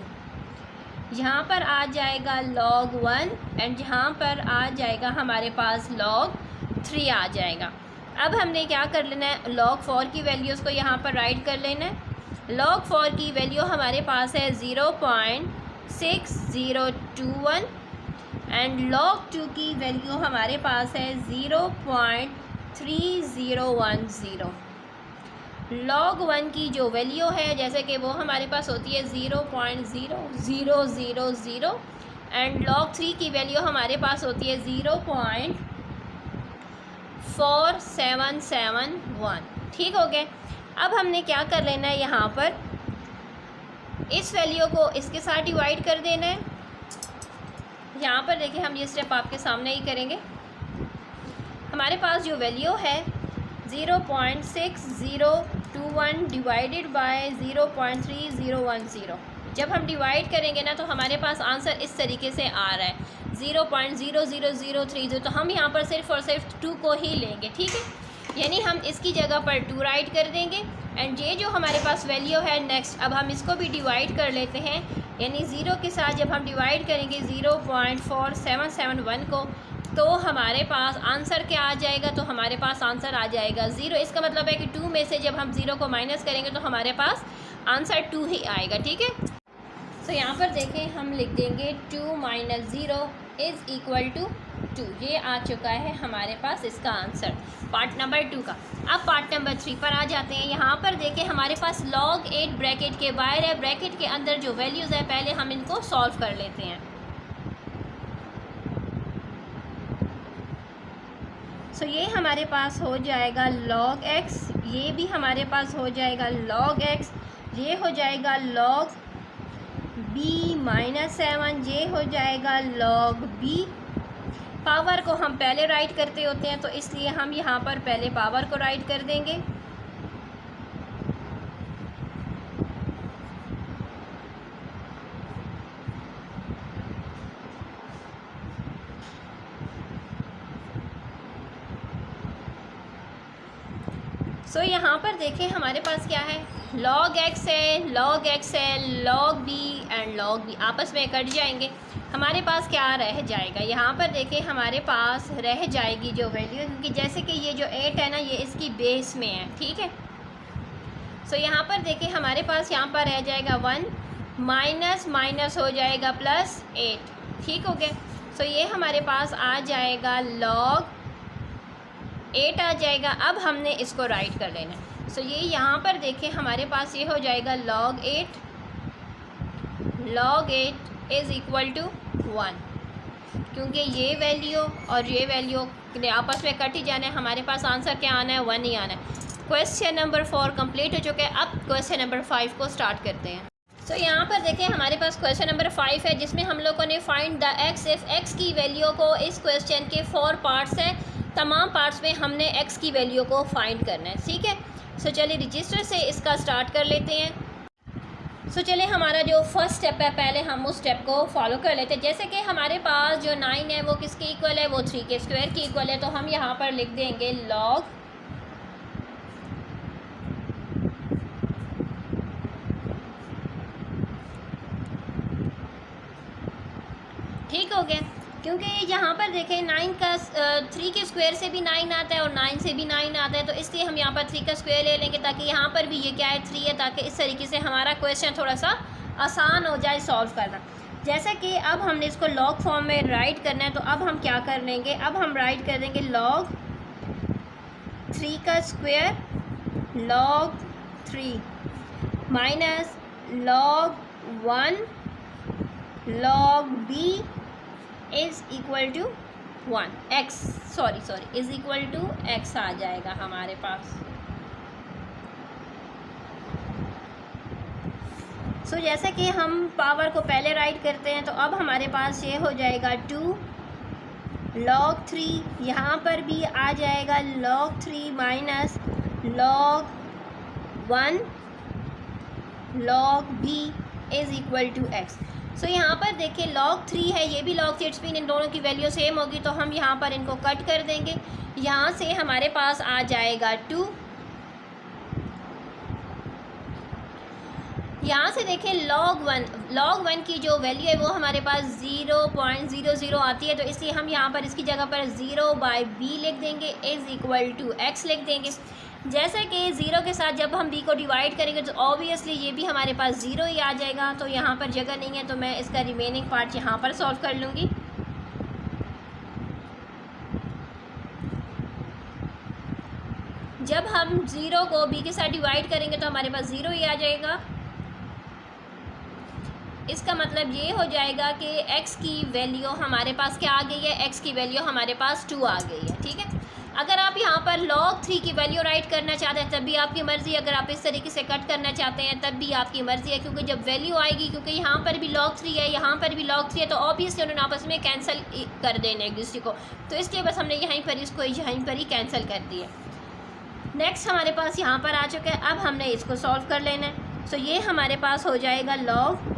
यहाँ पर आ जाएगा log 1, एंड यहाँ पर आ जाएगा हमारे पास log 3 आ जाएगा। अब हमने क्या कर लेना है, log 4 की वैल्यूज़ को यहाँ पर राइट कर लेना है। log 4 की वैल्यू हमारे पास है 0.6021, एंड log 2 की वैल्यू हमारे पास है 0.3010। log 1 की जो वैल्यू है जैसे कि वो हमारे पास होती है 0.0000, एंड log 3 की वैल्यू हमारे पास होती है 0.4771। ठीक हो गए। अब हमने क्या कर लेना है, यहाँ पर इस वैल्यू को इसके साथ डिवाइड कर देना है। यहाँ पर देखिए हम ये स्टेप आपके सामने ही करेंगे। हमारे पास जो वैल्यू है 0.6021 डिवाइडेड बाय 0.3010, जब हम डिवाइड करेंगे ना तो हमारे पास आंसर इस तरीके से आ रहा है 0.00030। तो हम यहाँ पर सिर्फ और सिर्फ 2 को ही लेंगे। ठीक है, यानी हम इसकी जगह पर 2 राइट कर देंगे, एंड ये जो हमारे पास वैल्यू है नेक्स्ट, अब हम इसको भी डिवाइड कर लेते हैं, यानी 0 के साथ जब हम डिवाइड करेंगे 0.4771 को तो हमारे पास आंसर क्या आ जाएगा, तो हमारे पास आंसर आ जाएगा 0। इसका मतलब है कि 2 में से जब हम 0 को माइनस करेंगे तो हमारे पास आंसर 2 ही आएगा। ठीक है, तो यहाँ पर देखें हम लिख देंगे 2 माइनस 0 इज़ इक्वल टू 2। ये आ चुका है हमारे पास इसका आंसर पार्ट नंबर 2 का। अब पार्ट नंबर 3 पर आ जाते हैं। यहाँ पर देखें हमारे पास log 8 ब्रैकेट के बाहर है, ब्रैकेट के अंदर जो वैल्यूज़ है पहले हम इनको सॉल्व कर लेते हैं। सो ये हमारे पास हो जाएगा log x, ये भी हमारे पास हो जाएगा log x, ये हो जाएगा log b -7, ये हो जाएगा log b। पावर को हम पहले राइट करते होते हैं तो इसलिए हम यहाँ पर पहले पावर को राइट कर देंगे। सो यहाँ पर देखें हमारे पास क्या है, log x है, log x है, log b and log b आपस में कट जाएंगे। हमारे पास क्या रह जाएगा, यहाँ पर देखें हमारे पास रह जाएगी जो वैल्यू, क्योंकि जैसे कि ये जो 8 है ना ये इसकी बेस में है, ठीक है। सो यहाँ पर देखें हमारे पास यहाँ पर रह जाएगा 1 माइनस माइनस हो जाएगा +8, ठीक हो गया। सो ये हमारे पास आ जाएगा log 8 आ जाएगा। अब हमने इसको राइट कर लेना है। सो ये यहाँ पर देखें हमारे पास ये हो जाएगा log 8 इज़ इक्वल टू 1, क्योंकि ये वैल्यू और ये वैल्यू आपस में कट ही जाना है। हमारे पास आंसर क्या आना है, 1 ही आना है। क्वेश्चन नंबर 4 कंप्लीट हो चुका है। अब क्वेश्चन नंबर 5 को स्टार्ट करते हैं। सो यहाँ पर देखें हमारे पास क्वेश्चन नंबर 5 है, जिसमें हम लोगों ने find the x if x की वैल्यू को, इस क्वेश्चन के 4 पार्ट्स हैं, तमाम पार्ट्स में हमने x की वैल्यू को फाइंड करना है, ठीक है। सो चलिए रजिस्टर से इसका स्टार्ट कर लेते हैं। सो चलिए हमारा जो फर्स्ट स्टेप है पहले हम उस स्टेप को फॉलो कर लेते हैं। जैसे कि हमारे पास जो 9 है वो किसके इक्वल है, वो 3 के स्क्वायर की इक्वल है। तो हम यहाँ पर लिख देंगे log, ठीक हो गया। क्योंकि यहाँ पर देखें 9 का 3 के स्क्वायर से भी 9 आता है और 9 से भी 9 आता है, तो इसलिए हम यहाँ पर 3 का स्क्वायर ले लेंगे, ताकि यहाँ पर भी ये क्या है 3 है, ताकि इस तरीके से हमारा क्वेश्चन थोड़ा सा आसान हो जाए सॉल्व करना। जैसा कि अब हमने इसको लॉग फॉर्म में राइट करना है, तो अब हम क्या कर लेंगे, अब हम राइट कर देंगे log 3 का square log 3 minus log 1 log b is equal to 1 x sorry is equal to x आ जाएगा हमारे पास। सो जैसे कि हम पावर को पहले राइट करते हैं, तो अब हमारे पास ये हो जाएगा 2 log 3, यहाँ पर भी आ जाएगा log 3 minus log 1 log b is equal to x। So यहाँ पर देखिए log 3 है, ये भी log 3, इट्स मीन इन दोनों की वैल्यू सेम होगी, तो हम यहाँ पर इनको कट कर देंगे। यहाँ से हमारे पास आ जाएगा 2, यहाँ से देखें log 1 की जो वैल्यू है वो हमारे पास 0.00 आती है, तो इसलिए हम यहाँ पर इसकी जगह पर 0/b लिख देंगे इज़ इक्वल टू x लिख देंगे। जैसे कि 0 के साथ जब हम b को डिवाइड करेंगे तो ऑब्वियसली ये भी हमारे पास 0 ही आ जाएगा, तो यहाँ पर जगह नहीं है, तो मैं इसका रिमेनिंग पार्ट यहाँ पर सॉल्व कर लूँगी। जब हम 0 को b के साथ डिवाइड करेंगे तो हमारे पास 0 ही आ जाएगा। इसका मतलब ये हो जाएगा कि x की वैल्यू हमारे पास क्या आ गई है, x की वैल्यू हमारे पास 2 आ गई है, ठीक है। अगर आप यहाँ पर log 3 की वैल्यू राइट करना चाहते हैं तब भी आपकी मर्ज़ी, अगर आप इस तरीके से कट करना चाहते हैं तब भी आपकी मर्ज़ी है, क्योंकि जब वैल्यू आएगी, क्योंकि यहाँ पर भी log 3 है, यहाँ पर भी log 3 है, तो ऑब्वियसली उन्होंने आपस में कैंसिल कर देना एक दूसरे को, तो इसलिए बस हमने यहीं पर इसको यहीं पर ही कैंसिल कर दिया। नेक्स्ट हमारे पास यहाँ पर आ चुका है, अब हमने इसको सॉल्व कर लेना है। सो ये हमारे पास हो जाएगा log,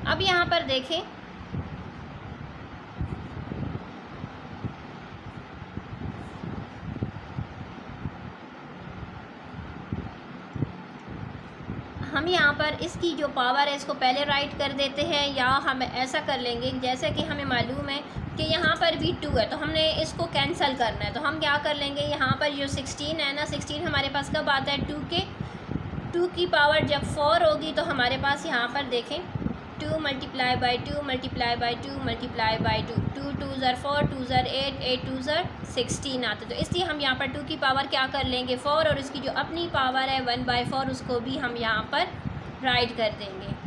अब यहाँ पर देखें हम यहाँ पर इसकी जो पावर है इसको पहले राइट कर देते हैं, या हम ऐसा कर लेंगे जैसे कि हमें मालूम है कि यहाँ पर भी 2 है, तो हमने इसको कैंसिल करना है, तो हम क्या कर लेंगे, यहाँ पर जो 16 है ना, 16 हमारे पास कब आता है 2 की पावर जब 4 होगी, तो हमारे पास यहाँ पर देखें 2 multiply by 2 multiply by 2 multiply by 2, 2 2 ज़र 4, 2 ज़र 8, 8 2 ज़र 16 आता है। तो इसलिए हम यहाँ पर 2 की पावर क्या कर लेंगे 4, और इसकी जो अपनी पावर है 1/4 उसको भी हम यहाँ पर राइट कर देंगे।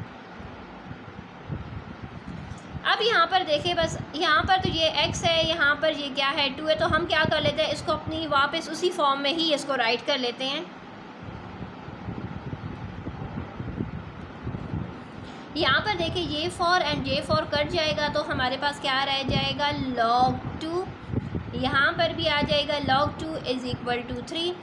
अब यहाँ पर देखें, बस यहाँ पर तो ये x है, यहाँ पर ये क्या है 2 है, तो हम क्या कर लेते हैं, इसको अपनी वापस उसी फॉर्म में ही इसको राइट कर लेते हैं। यहाँ पर देखिए ये 4 एंड ये 4 कट जाएगा, तो हमारे पास क्या रह जाएगा log 2, यहाँ पर भी आ जाएगा log 2 इज़ इक्वल टू 3।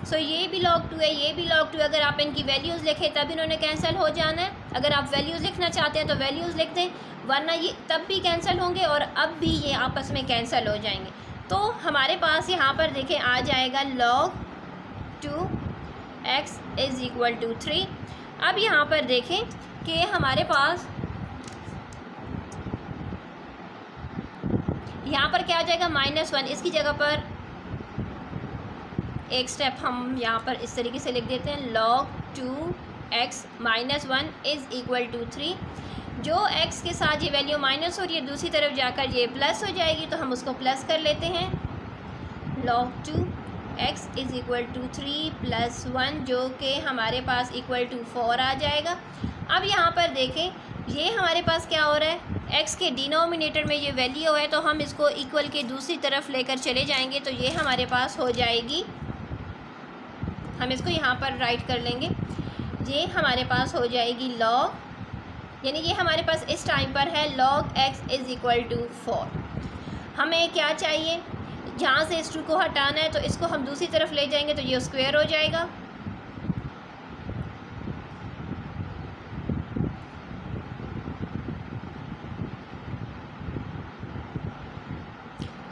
सो ये भी log 2 है, ये भी log 2। अगर आप इनकी वैल्यूज़ लिखें तब इन्होंने कैंसिल हो जाना है। अगर आप वैल्यूज़ लिखना चाहते हैं तो वैल्यूज़ लिख दें, वरना ये तब भी कैंसिल होंगे और अब भी ये आपस में कैंसिल हो जाएंगे। तो हमारे पास यहाँ पर देखें आ जाएगा log 2x is equal to 3। अब यहाँ पर देखें कि हमारे पास यहाँ पर क्या आ जाएगा -1, इसकी जगह पर एक स्टेप हम यहाँ पर इस तरीके से लिख देते हैं log 2x -1 is equal to 3। जो x के साथ ये वैल्यू माइनस हो रही है दूसरी तरफ जाकर ये प्लस हो जाएगी, तो हम उसको प्लस कर लेते हैं। log 2x is equal to 3 + 1, जो कि हमारे पास इक्वल टू 4 आ जाएगा। अब यहाँ पर देखें ये हमारे पास क्या हो रहा है, x के डिनोमिनेटर में ये वैल्यू है, तो हम इसको इक्वल के दूसरी तरफ लेकर चले जाएंगे, तो ये हमारे पास हो जाएगी, हम इसको यहाँ पर राइट कर लेंगे, ये हमारे पास हो जाएगी log, यानी ये हमारे पास इस टाइम पर है log x is equal to 4। हमें क्या चाहिए, जहाँ से इस 2 को हटाना है, तो इसको हम दूसरी तरफ ले जाएंगे तो ये स्क्वायर हो जाएगा।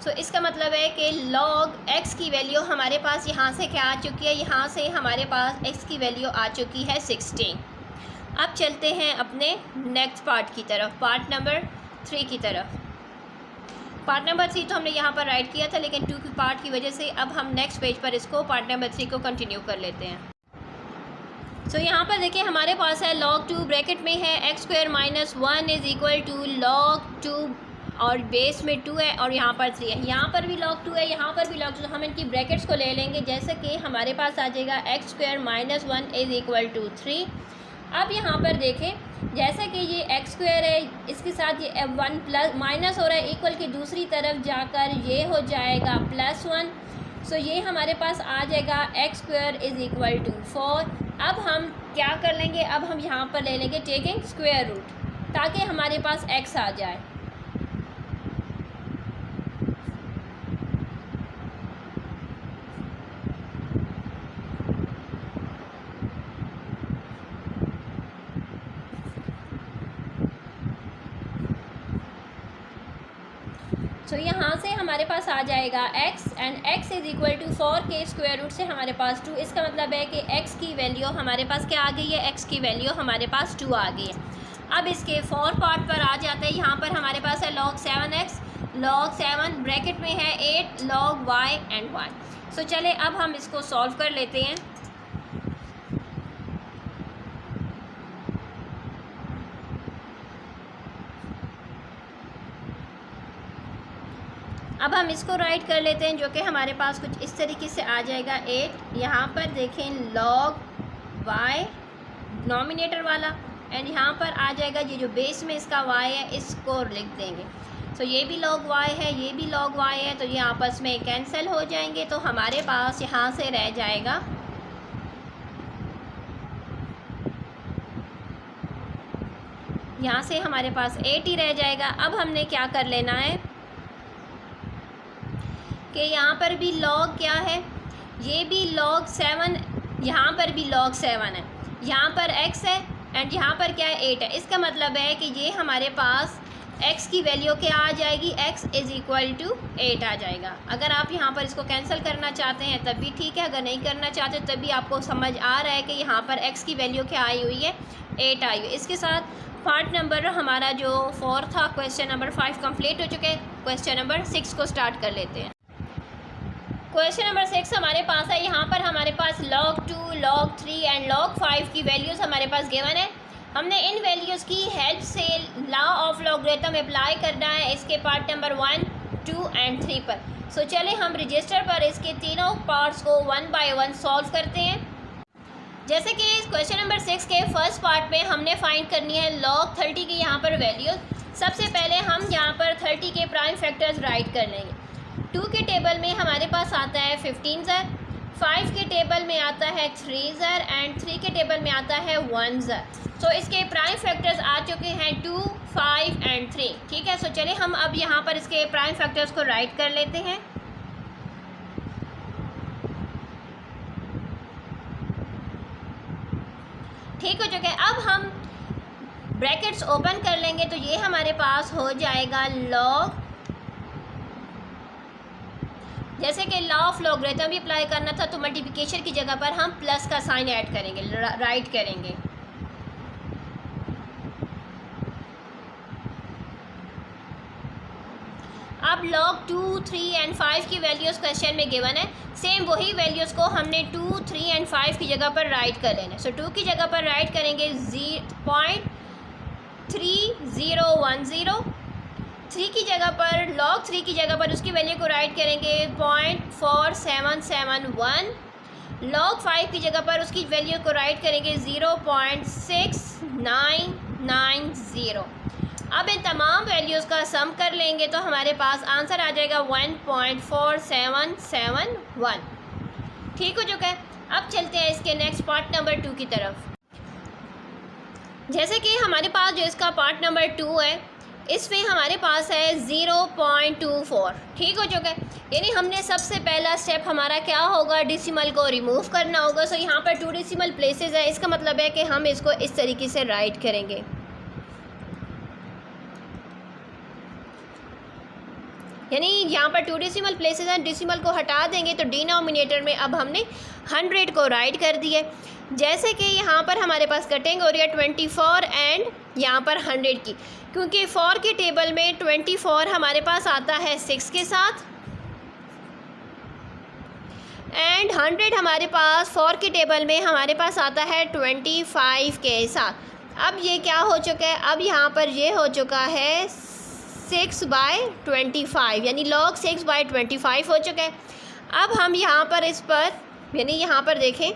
तो इसका मतलब है कि log x की वैल्यू हमारे पास यहाँ से क्या आ चुकी है, यहाँ से हमारे पास x की वैल्यू आ चुकी है 16। अब चलते हैं अपने नेक्स्ट पार्ट की तरफ, पार्ट नंबर 3 की तरफ। पार्ट नंबर 3 तो हमने यहाँ पर राइट किया था, लेकिन 2 की पार्ट की वजह से अब हम नेक्स्ट पेज पर इसको पार्ट नंबर 3 को कंटिन्यू कर लेते हैं। तो यहाँ पर देखिए हमारे पास है log 2 ब्रैकेट में है x² - 1 is equal to log 2, और बेस में 2 है और यहाँ पर 3 है, यहाँ पर भी log 2 है, यहाँ पर भी log 2। तो हम इनकी ब्रैकेट्स को ले लेंगे, जैसे कि हमारे पास आ जाएगा x² - 1 इज़ इक्वल टू 3। अब यहाँ पर देखें जैसे कि ये x² है, इसके साथ ये 1 प्लस माइनस हो रहा है, इक्वल की दूसरी तरफ जाकर ये हो जाएगा +1। सो ये हमारे पास आ जाएगा x² इज़ इक्वल टू 4। अब हम क्या कर लेंगे, अब हम यहाँ पर ले लेंगे टेकिंग स्क्वायर रूट, ताकि हमारे पास x आ जाए। तो यहाँ से हमारे पास आ जाएगा x and x is equal to 4 के स्क्वायर रूट से हमारे पास 2। इसका मतलब है कि x की वैल्यू हमारे पास क्या आ गई है, x की वैल्यू हमारे पास 2 आ गई है। अब इसके 4 पार्ट पर आ जाते हैं। यहाँ पर हमारे पास है log 7x, log 7 ब्रैकेट में है 8 log y एंड y। सो चले अब हम इसको सॉल्व कर लेते हैं। अब हम इसको राइट कर लेते हैं, जो कि हमारे पास कुछ इस तरीके से आ जाएगा 8। यहाँ पर देखें log y डिनोमिनेटर वाला, एंड यहाँ पर आ जाएगा ये जो बेस में इसका y है, इसको लिख देंगे। तो ये भी log y है, ये भी log y है, तो ये आपस में कैंसिल हो जाएंगे। तो हमारे पास यहाँ से रह जाएगा यहाँ से हमारे पास 8 ही रह जाएगा। अब हमने क्या कर लेना है कि यहाँ पर भी log क्या है, ये भी log 7, यहाँ पर भी log 7 है, यहाँ पर x है एंड यहाँ पर क्या है 8 है। इसका मतलब है कि ये हमारे पास x की वैल्यू क्या आ जाएगी, x इज़ इक्वल टू 8 आ जाएगा। अगर आप यहाँ पर इसको कैंसिल करना चाहते हैं तब भी ठीक है, अगर नहीं करना चाहते तब भी आपको समझ आ रहा है कि यहाँ पर x की वैल्यू क्या आई हुई है, 8 आई हुई है। इसके साथ पार्ट नंबर हमारा जो 4 था, क्वेश्चन नंबर 5 कंप्लीट हो चुके हैं। क्वेश्चन नंबर 6 को स्टार्ट कर लेते हैं। क्वेश्चन नंबर 6 हमारे पास है, यहाँ पर हमारे पास log 2, log 3 एंड log 5 की वैल्यूज़ हमारे पास गिवन है। हमने इन वैल्यूज़ की हेल्प से लॉ ऑफ लॉगरिथम अप्लाई करना है इसके पार्ट नंबर 1, 2 एंड 3 पर। सो चले हम रजिस्टर पर इसके तीनों पार्ट्स को 1 बाय 1 सॉल्व करते हैं। जैसे कि इस क्वेश्चन नंबर 6 के फर्स्ट पार्ट में हमने फाइंड करनी है log 30 की यहाँ पर वैल्यू। सबसे पहले हम यहाँ पर 30 के प्राइम फैक्टर्स राइट कर लेंगे। 2 के टेबल में हमारे पास आता है 15 ज़र, 5 के टेबल में आता है 3 ज़र एंड 3 के टेबल में आता है 1 ज़र। तो इसके प्राइम फैक्टर्स आ चुके हैं 2, 5 एंड 3। ठीक है, सो चलिए हम अब यहाँ पर इसके प्राइम फैक्टर्स को राइट कर लेते हैं। ठीक हो चुका है। अब हम ब्रैकेट्स ओपन कर लेंगे तो ये हमारे पास हो जाएगा log, जैसे कि लॉ ऑफ लॉगरिथम भी अप्लाई करना था तो मल्टीप्लिकेशन की जगह पर हम प्लस का साइन ऐड करेंगे, राइट करेंगे। अब log 2, 3 एंड 5 की वैल्यूज़ क्वेश्चन में गिवन है। सेम वही वैल्यूज़ को हमने 2, 3 एंड 5 की जगह पर राइट कर लेना है। सो 2 की जगह पर राइट करेंगे 0.3010, 3 की जगह पर log 3 की जगह पर उसकी वैल्यू को राइट करेंगे 0.4771, log 5 की जगह पर उसकी वैल्यू को राइट करेंगे 0.6990। अब इन तमाम वैल्यूज़ का सम कर लेंगे तो हमारे पास आंसर आ जाएगा 1.4771। ठीक हो चुका है। अब चलते हैं इसके नेक्स्ट पार्ट नंबर 2 की तरफ। जैसे कि हमारे पास जो इसका पार्ट नंबर 2 है इसमें हमारे पास है 0.24। ठीक हो चुका है, यानी हमने सबसे पहला स्टेप हमारा क्या होगा, डेसिमल को रिमूव करना होगा। सो यहाँ पर 2 डेसिमल प्लेसेस है, इसका मतलब है कि हम इसको इस तरीके से राइट करेंगे। यानी यहाँ पर 2 डेसिमल प्लेसेस हैं, डेसिमल को हटा देंगे तो डिनोमिनेटर में अब हमने 100 को राइट कर दिया। जैसे कि यहाँ पर हमारे पास कटिंग हो रही है 24 एंड यहाँ पर 100 की, क्योंकि 4 के टेबल में 24 हमारे पास आता है 6 के साथ एंड 100 हमारे पास 4 के टेबल में हमारे पास आता है 25 के साथ। अब ये क्या हो चुका है, अब यहाँ पर ये हो चुका है 6/25, यानी log 6/25 हो चुका है। अब हम यहाँ पर इस पर यानी यहाँ पर देखें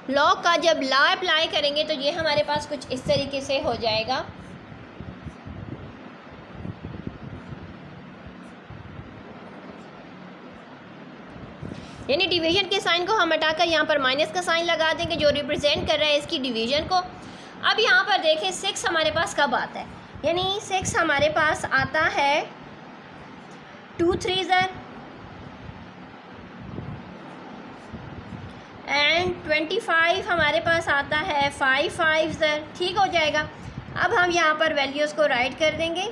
log का जब लॉ अप्लाई करेंगे तो ये हमारे पास कुछ इस तरीके से हो जाएगा। यानी डिवीजन के साइन को हम हटाकर यहाँ पर माइनस का साइन लगा देंगे जो रिप्रेजेंट कर रहा है इसकी डिवीजन को। अब यहाँ पर देखें 6 हमारे पास कब आता है, यानी 6 हमारे पास आता है 2 3 ज़र एंड 25 हमारे पास आता है 5 5 ज़र। ठीक हो जाएगा। अब हम यहाँ पर वैल्यूज़ को राइट कर देंगे।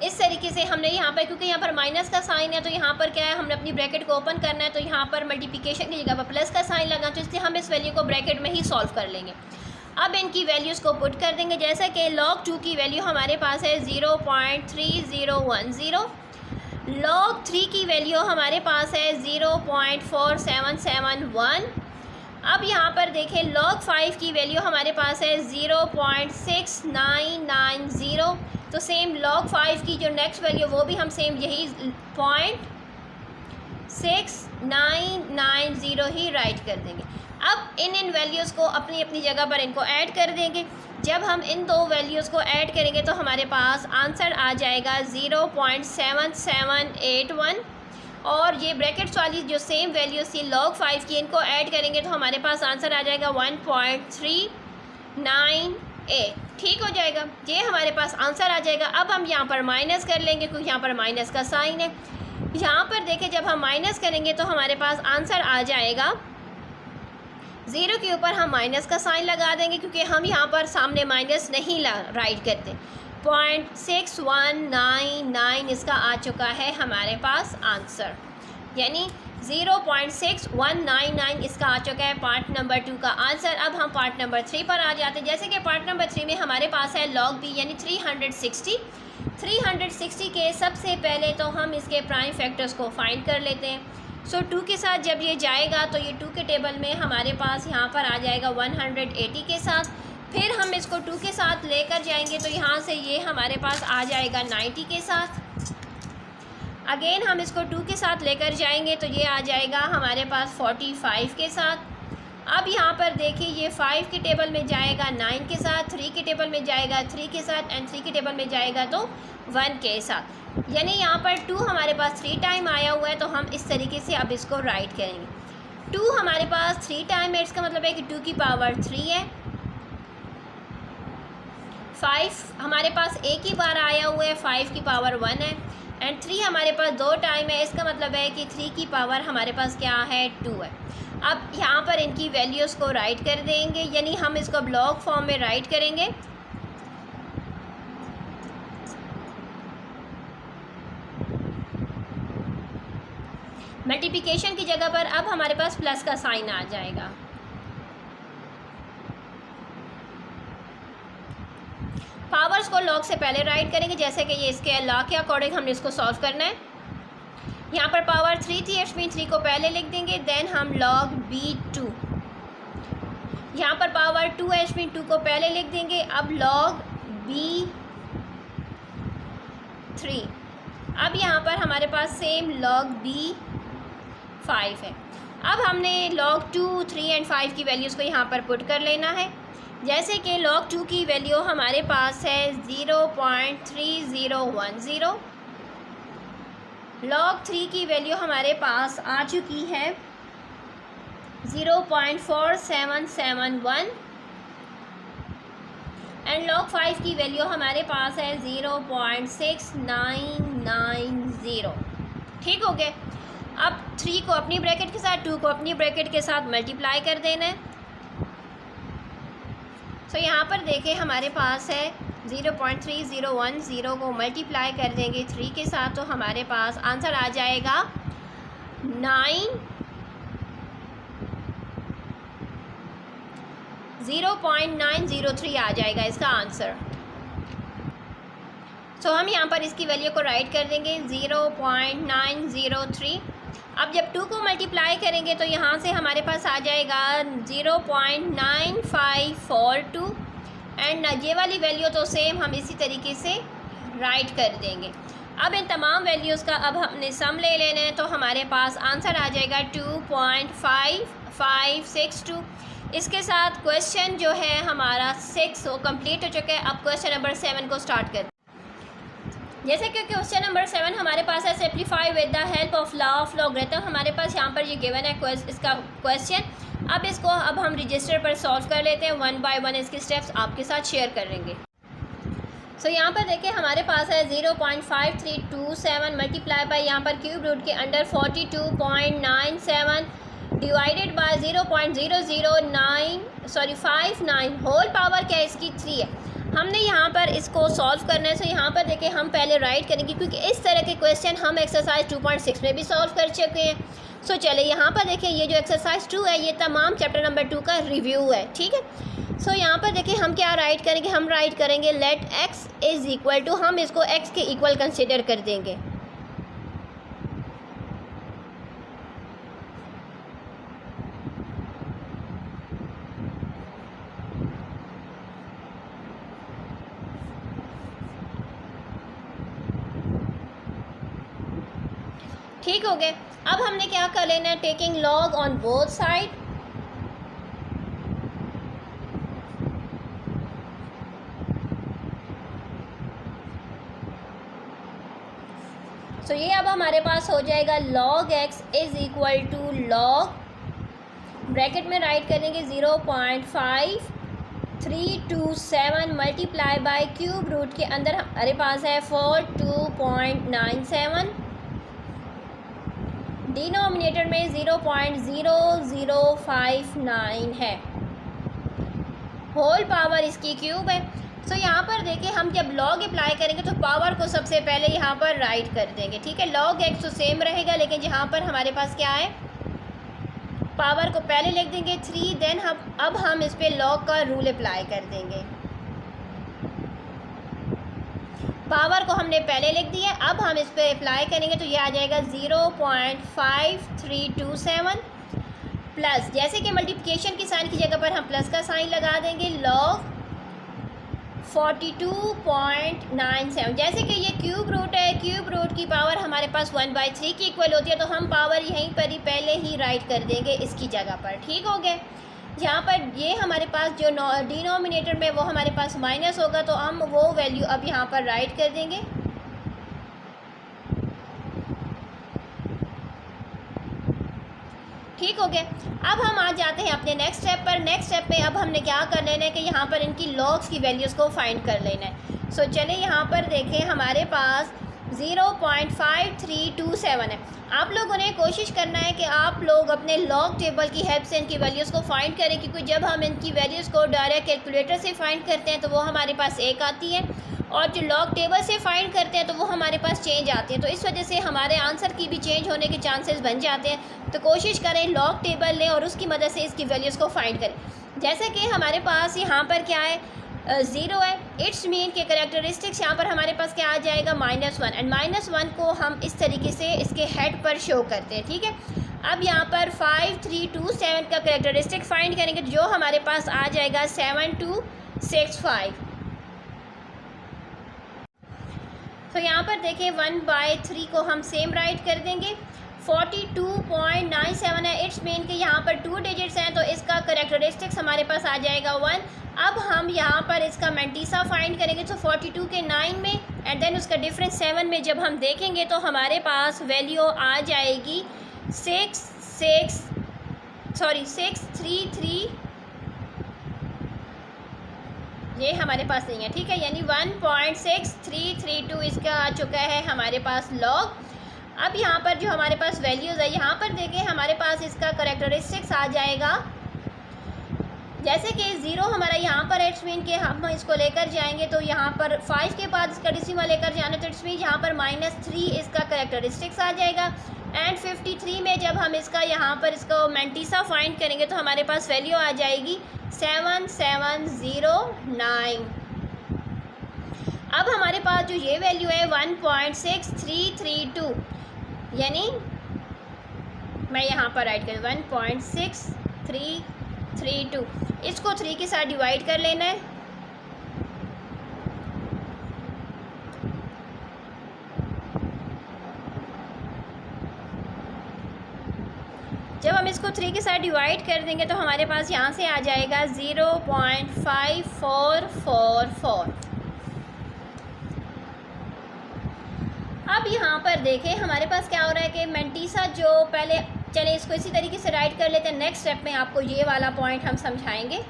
इस तरीके से हमने यहाँ पर, क्योंकि यहाँ पर माइनस का साइन है तो यहाँ पर क्या है, हमने अपनी ब्रैकेट को ओपन करना है तो यहाँ पर मल्टीप्लिकेशन की जगह पर प्लस का साइन लगा, तो इसलिए हम इस वैल्यू को ब्रैकेट में ही सॉल्व कर लेंगे। अब इनकी वैल्यूज़ को पुट कर देंगे। जैसे कि log 2 की वैल्यू हमारे पास है 0.3010, log 3 की वैल्यू हमारे पास है 0.4771। अब यहाँ पर देखें log 5 की वैल्यू हमारे पास है 0.6990। तो सेम log 5 की जो नेक्स्ट वैल्यू वो भी हम सेम यही 0.6990 ही राइट कर देंगे। अब इन वैल्यूज़ को अपनी अपनी जगह पर इनको ऐड कर देंगे। जब हम इन दो वैल्यूज़ को ऐड करेंगे तो हमारे पास आंसर आ जाएगा 0.7781 और ये ब्रैकेट्स वाली जो सेम वैल्यूज़ थी log 5 की, इनको ऐड करेंगे तो हमारे पास आंसर आ जाएगा 1.398। ठीक हो जाएगा, ये हमारे पास आंसर आ जाएगा। अब हम यहाँ पर माइनस कर लेंगे क्योंकि यहाँ पर माइनस का साइन है। यहाँ पर देखें जब हम माइनस करेंगे तो हमारे पास आंसर आ जाएगा, 0 के ऊपर हम माइनस का साइन लगा देंगे क्योंकि हम यहाँ पर सामने माइनस नहीं राइट करते। 0.6199 इसका आ चुका है हमारे पास आंसर। यानी 0.6199 इसका आ चुका है पार्ट नंबर 2 का आंसर। अब हम पार्ट नंबर 3 पर आ जाते हैं। जैसे कि पार्ट नंबर 3 में हमारे पास है log b यानी 360 के सबसे पहले तो हम इसके प्राइम फैक्टर्स को फाइंड कर लेते हैं। सो 2 के साथ जब ये जाएगा तो ये 2 के टेबल में हमारे पास यहाँ पर आ जाएगा 180 के साथ। फिर हम इसको 2 के साथ लेकर जाएंगे तो यहाँ से ये हमारे पास आ जाएगा 90 के साथ। अगेन हम इसको 2 के साथ लेकर जाएंगे तो ये आ जाएगा हमारे पास 45 के साथ। अब यहाँ पर देखिए ये 5 के टेबल में जाएगा 9 के साथ, 3 के टेबल में जाएगा 3 के साथ एंड 3 के टेबल में जाएगा तो 1 के साथ। यानी यहाँ पर 2 हमारे पास 3 टाइम आया हुआ है तो हम इस तरीके से अब इसको राइट करेंगे। 2 हमारे पास 3 टाइम है, इसका मतलब है कि 2 की पावर 3 है। 5 हमारे पास एक ही बार आया हुआ है, 5 की पावर 1 है एंड 3 हमारे पास 2 टाइम है, इसका मतलब है कि 3 की पावर हमारे पास क्या है 2 है। अब यहाँ पर इनकी वैल्यूज़ को राइट कर देंगे, यानी हम इसको ब्लॉक फॉर्म में राइट करेंगे। मल्टीप्लिकेशन की जगह पर अब हमारे पास प्लस का साइन आ जाएगा। पावर्स को लॉग से पहले राइट करेंगे, जैसे कि ये इसके लॉ के अकॉर्डिंग हमने इसको सॉल्व करना है। यहाँ पर पावर 3 थी, इसमें 3 को पहले लिख देंगे, देन हम log b2। यहाँ पर पावर 2 है, इसमें 2 को पहले लिख देंगे, अब log b3। अब यहाँ पर हमारे पास सेम log b5 है। अब हमने log 2, 3 एंड 5 की वैल्यूज़ को यहाँ पर पुट कर लेना है। जैसे कि log 2 की वैल्यू हमारे पास है 0.3010, log 3 की वैल्यू हमारे पास आ चुकी है 0.4771 एंड log 5 की वैल्यू हमारे पास है 0.6990। ठीक हो गया। अब 3 को अपनी ब्रैकेट के साथ, 2 को अपनी ब्रैकेट के साथ मल्टीप्लाई कर देना है। सो यहाँ पर देखें हमारे पास है 0.3010 को मल्टीप्लाई कर देंगे 3 के साथ तो हमारे पास आंसर आ जाएगा 0.903 आ जाएगा इसका आंसर। सो हम यहाँ पर इसकी वैल्यू को राइट कर देंगे 0.903। अब जब 2 को मल्टीप्लाई करेंगे तो यहाँ से हमारे पास आ जाएगा 0.9542 एंड ये वाली वैल्यू तो सेम हम इसी तरीके से राइट कर देंगे। अब इन तमाम वैल्यूज़ का अब हमने सम ले लेना है तो हमारे पास आंसर आ जाएगा 2.5562। इसके साथ क्वेश्चन जो है हमारा 6 वो कंप्लीट हो चुका है। अब क्वेश्चन नंबर 7 को स्टार्ट करते हैं। जैसे कि क्वेश्चन नंबर 7 हमारे पास है simplify with the help of law of logarithm. हमारे पास यहाँ पर ये गिवन है इसका क्वेश्चन। अब इसको अब हम रजिस्टर पर सॉल्व कर लेते हैं, 1 बाय 1 इसके स्टेप्स आपके साथ शेयर करेंगे। सो यहाँ पर देखिए हमारे पास है 0.5327 मल्टीप्लाई बाय यहाँ पर क्यूब रूट के under 42.97 divided by 0.009 whole power क्या है इसकी 3 है। हमने यहाँ पर इसको सॉल्व करना है। सो यहाँ पर देखिए हम पहले राइट करेंगे क्योंकि इस तरह के क्वेश्चन हम एक्सरसाइज 2.6 में भी सॉल्व कर चुके हैं। सो चले यहाँ पर देखिए ये जो एक्सरसाइज 2 है ये तमाम चैप्टर नंबर 2 का रिव्यू है। ठीक है। सो यहाँ पर देखिए हम क्या राइट करेंगे, हम राइट करेंगे let x is equal to, हम इसको x के इक्वल कंसिडर कर देंगे। ठीक हो गए। अब हमने क्या कर लेना है, taking log on both side. So ये अब हमारे पास हो जाएगा log x is equal to log, bracket में राइट करेंगे 0.5327 मल्टीप्लाई बाय क्यूब रूट के अंदर हमारे पास है 42.97, डिनोमिनेटर में 0.0059 है, होल पावर इसकी क्यूब है। सो यहाँ पर देखें, हम जब लॉग अप्लाई करेंगे तो पावर को सबसे पहले यहाँ पर राइट कर देंगे, ठीक है। लॉग एक्स तो सेम रहेगा, लेकिन यहाँ पर हमारे पास क्या है, पावर को पहले लिख देंगे 3, देन अब हम इस पर लॉग का रूल अप्लाई कर देंगे। पावर को हमने पहले लिख दिया, अब हम इस पर अप्लाई करेंगे तो ये आ जाएगा 0.5327 प्लस, जैसे कि मल्टीप्लिकेशन की साइन की जगह पर हम प्लस का साइन लगा देंगे, लॉग 42.97। जैसे कि ये क्यूब रूट है, क्यूब रूट की पावर हमारे पास 1/3 की इक्वल होती है, तो हम पावर यहीं पर ही पहले ही राइट कर देंगे इसकी जगह पर, ठीक हो गया। यहाँ पर ये हमारे पास जो डिनोमिनेटर में वो हमारे पास माइनस होगा, तो हम वो वैल्यू अब यहाँ पर राइट कर देंगे। ठीक हो गया। अब हम आ जाते हैं अपने नेक्स्ट स्टेप पर। नेक्स्ट स्टेप में अब हमने क्या कर लेना है कि यहाँ पर इनकी लॉग्स की वैल्यूज़ को फाइंड कर लेना है। सो चलिए यहाँ पर देखें, हमारे पास 0.5327 है। आप लोगों ने कोशिश करना है कि आप लोग अपने लॉग टेबल की हेल्प से इनकी वैल्यूज़ को फाइंड करें, क्योंकि जब हम इनकी वैल्यूज़ को डायरेक्ट कैलकुलेटर से फाइंड करते हैं तो वो हमारे पास 1 आती है, और जो लॉग टेबल से फाइंड करते हैं तो वो हमारे पास चेंज आती है। तो इस वजह से हमारे आंसर की भी चेंज होने के चांसेस बन जाते हैं। तो कोशिश करें लॉग टेबल लें और उसकी मदद से इसकी वैल्यूज़ को फाइंड करें। जैसे कि हमारे पास यहाँ पर क्या है, 0 है, इट्स मीन के करेक्टरिस्टिक्स यहाँ पर हमारे पास क्या आ जाएगा, -1, एंड -1 को हम इस तरीके से इसके हेड पर शो करते हैं, ठीक है। अब यहाँ पर 5327 का करेक्टरिस्टिक फाइंड करेंगे, जो हमारे पास आ जाएगा 7265। तो यहाँ पर देखें 1/3 को हम सेम राइट कर देंगे। 42.97 है, इट्स मीन कि यहाँ पर 2 डिजिट्स हैं, तो इसका करेक्टरिस्टिक्स हमारे पास आ जाएगा 1। अब हम यहाँ पर इसका मैंटीसा फाइंड करेंगे, तो 42 के 9 में एंड देन उसका डिफरेंस 7 में जब हम देखेंगे तो हमारे पास वैल्यू आ जाएगी 633, ये हमारे पास नहीं है, ठीक है, यानी 1.6332 इसका आ चुका है हमारे पास लॉग। अब यहाँ पर जो हमारे पास वैल्यूज़ है, यहाँ पर देखें हमारे पास इसका करेक्टरिस्टिक्स आ जाएगा, जैसे कि 0 हमारा यहाँ पर इट्स मीन के हम इसको लेकर जाएंगे तो यहाँ पर 5 के बाद इसका डेसिमल लेकर जाना, तो इट्स मीन यहाँ पर -3 इसका करेक्टरिस्टिक्स आ जाएगा। एंड 53 में जब हम इसका यहाँ पर इसको मैंटीसा फाइंड करेंगे तो हमारे पास वैल्यू आ जाएगी 7709। अब हमारे पास जो ये वैल्यू है 1.6332, यानी मैं यहाँ पर राइट कर 1.6332, इसको 3 के साथ डिवाइड कर लेना है। जब हम इसको 3 के साथ डिवाइड कर देंगे तो हमारे पास यहाँ से आ जाएगा 0.5444। अब यहाँ पर देखें हमारे पास क्या हो रहा है कि मैंटीसा जो पहले, चले इसको इसी तरीके से राइट कर लेते हैं। नेक्स्ट स्टेप में आपको ये वाला पॉइंट हम समझाएंगे।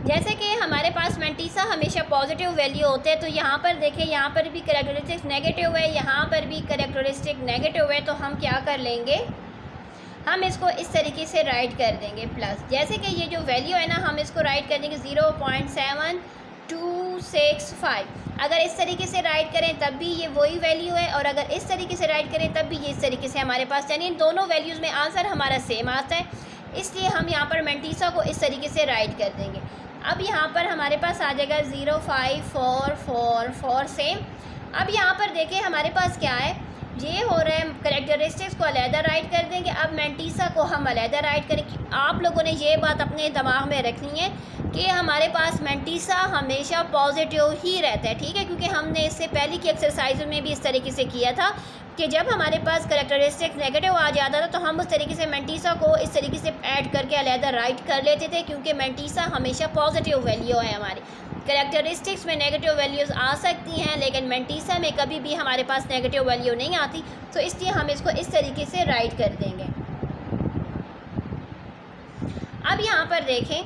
जैसे कि हमारे पास मैंटीसा हमेशा पॉजिटिव वैल्यू होते हैं, तो यहाँ पर देखें, यहाँ पर भी करेक्टरिस्टिक नेगेटिव है, यहाँ पर भी करेक्टरिस्टिक नेगेटिव है, तो हम क्या कर लेंगे, हम इसको इस तरीके से राइट कर देंगे प्लस। जैसे कि ये जो वैल्यू है ना, हम इसको राइट कर देंगे 0.7265। अगर इस तरीके से राइट करें तब भी ये वही वैल्यू है, और अगर इस तरीके से राइट करें तब भी ये इस तरीके से हमारे पास, यानी इन दोनों वैल्यूज़ में आंसर हमारा सेम आता है, इसलिए हम यहाँ पर मैंटीसा को इस तरीके से राइट कर देंगे। अब यहाँ पर हमारे पास आ जाएगा 05444 सेम। अब यहाँ पर देखें हमारे पास क्या है, ये हो रहा है करेक्टरिस्टिक्स को अलहदा राइट कर देंगे, अब मैंटीसा को हम अलहदा राइट करेंगे। आप लोगों ने ये बात अपने दिमाग में रखनी है कि हमारे पास मैंटीसा हमेशा पॉजिटिव ही रहता है, ठीक है, क्योंकि हमने इससे पहले की एक्सरसाइज में भी इस तरीके से किया था कि जब हमारे पास करेक्टरिस्टिक्स नेगेटिव आ जाता था तो हम उस तरीके से मैंटीसा को इस तरीके से ऐड करके अलहदा राइट कर लेते थे, क्योंकि मैंटीसा हमेशा पॉजिटिव वैल्यू है हमारी। करेक्टरिस्टिक्स में नेगेटिव वैल्यूज़ आ सकती हैं, लेकिन मैंटीसा में कभी भी हमारे पास नेगेटिव वैल्यू नहीं आती, तो इसलिए हम इसको इस तरीके से राइट कर देंगे। अब यहाँ पर देखें,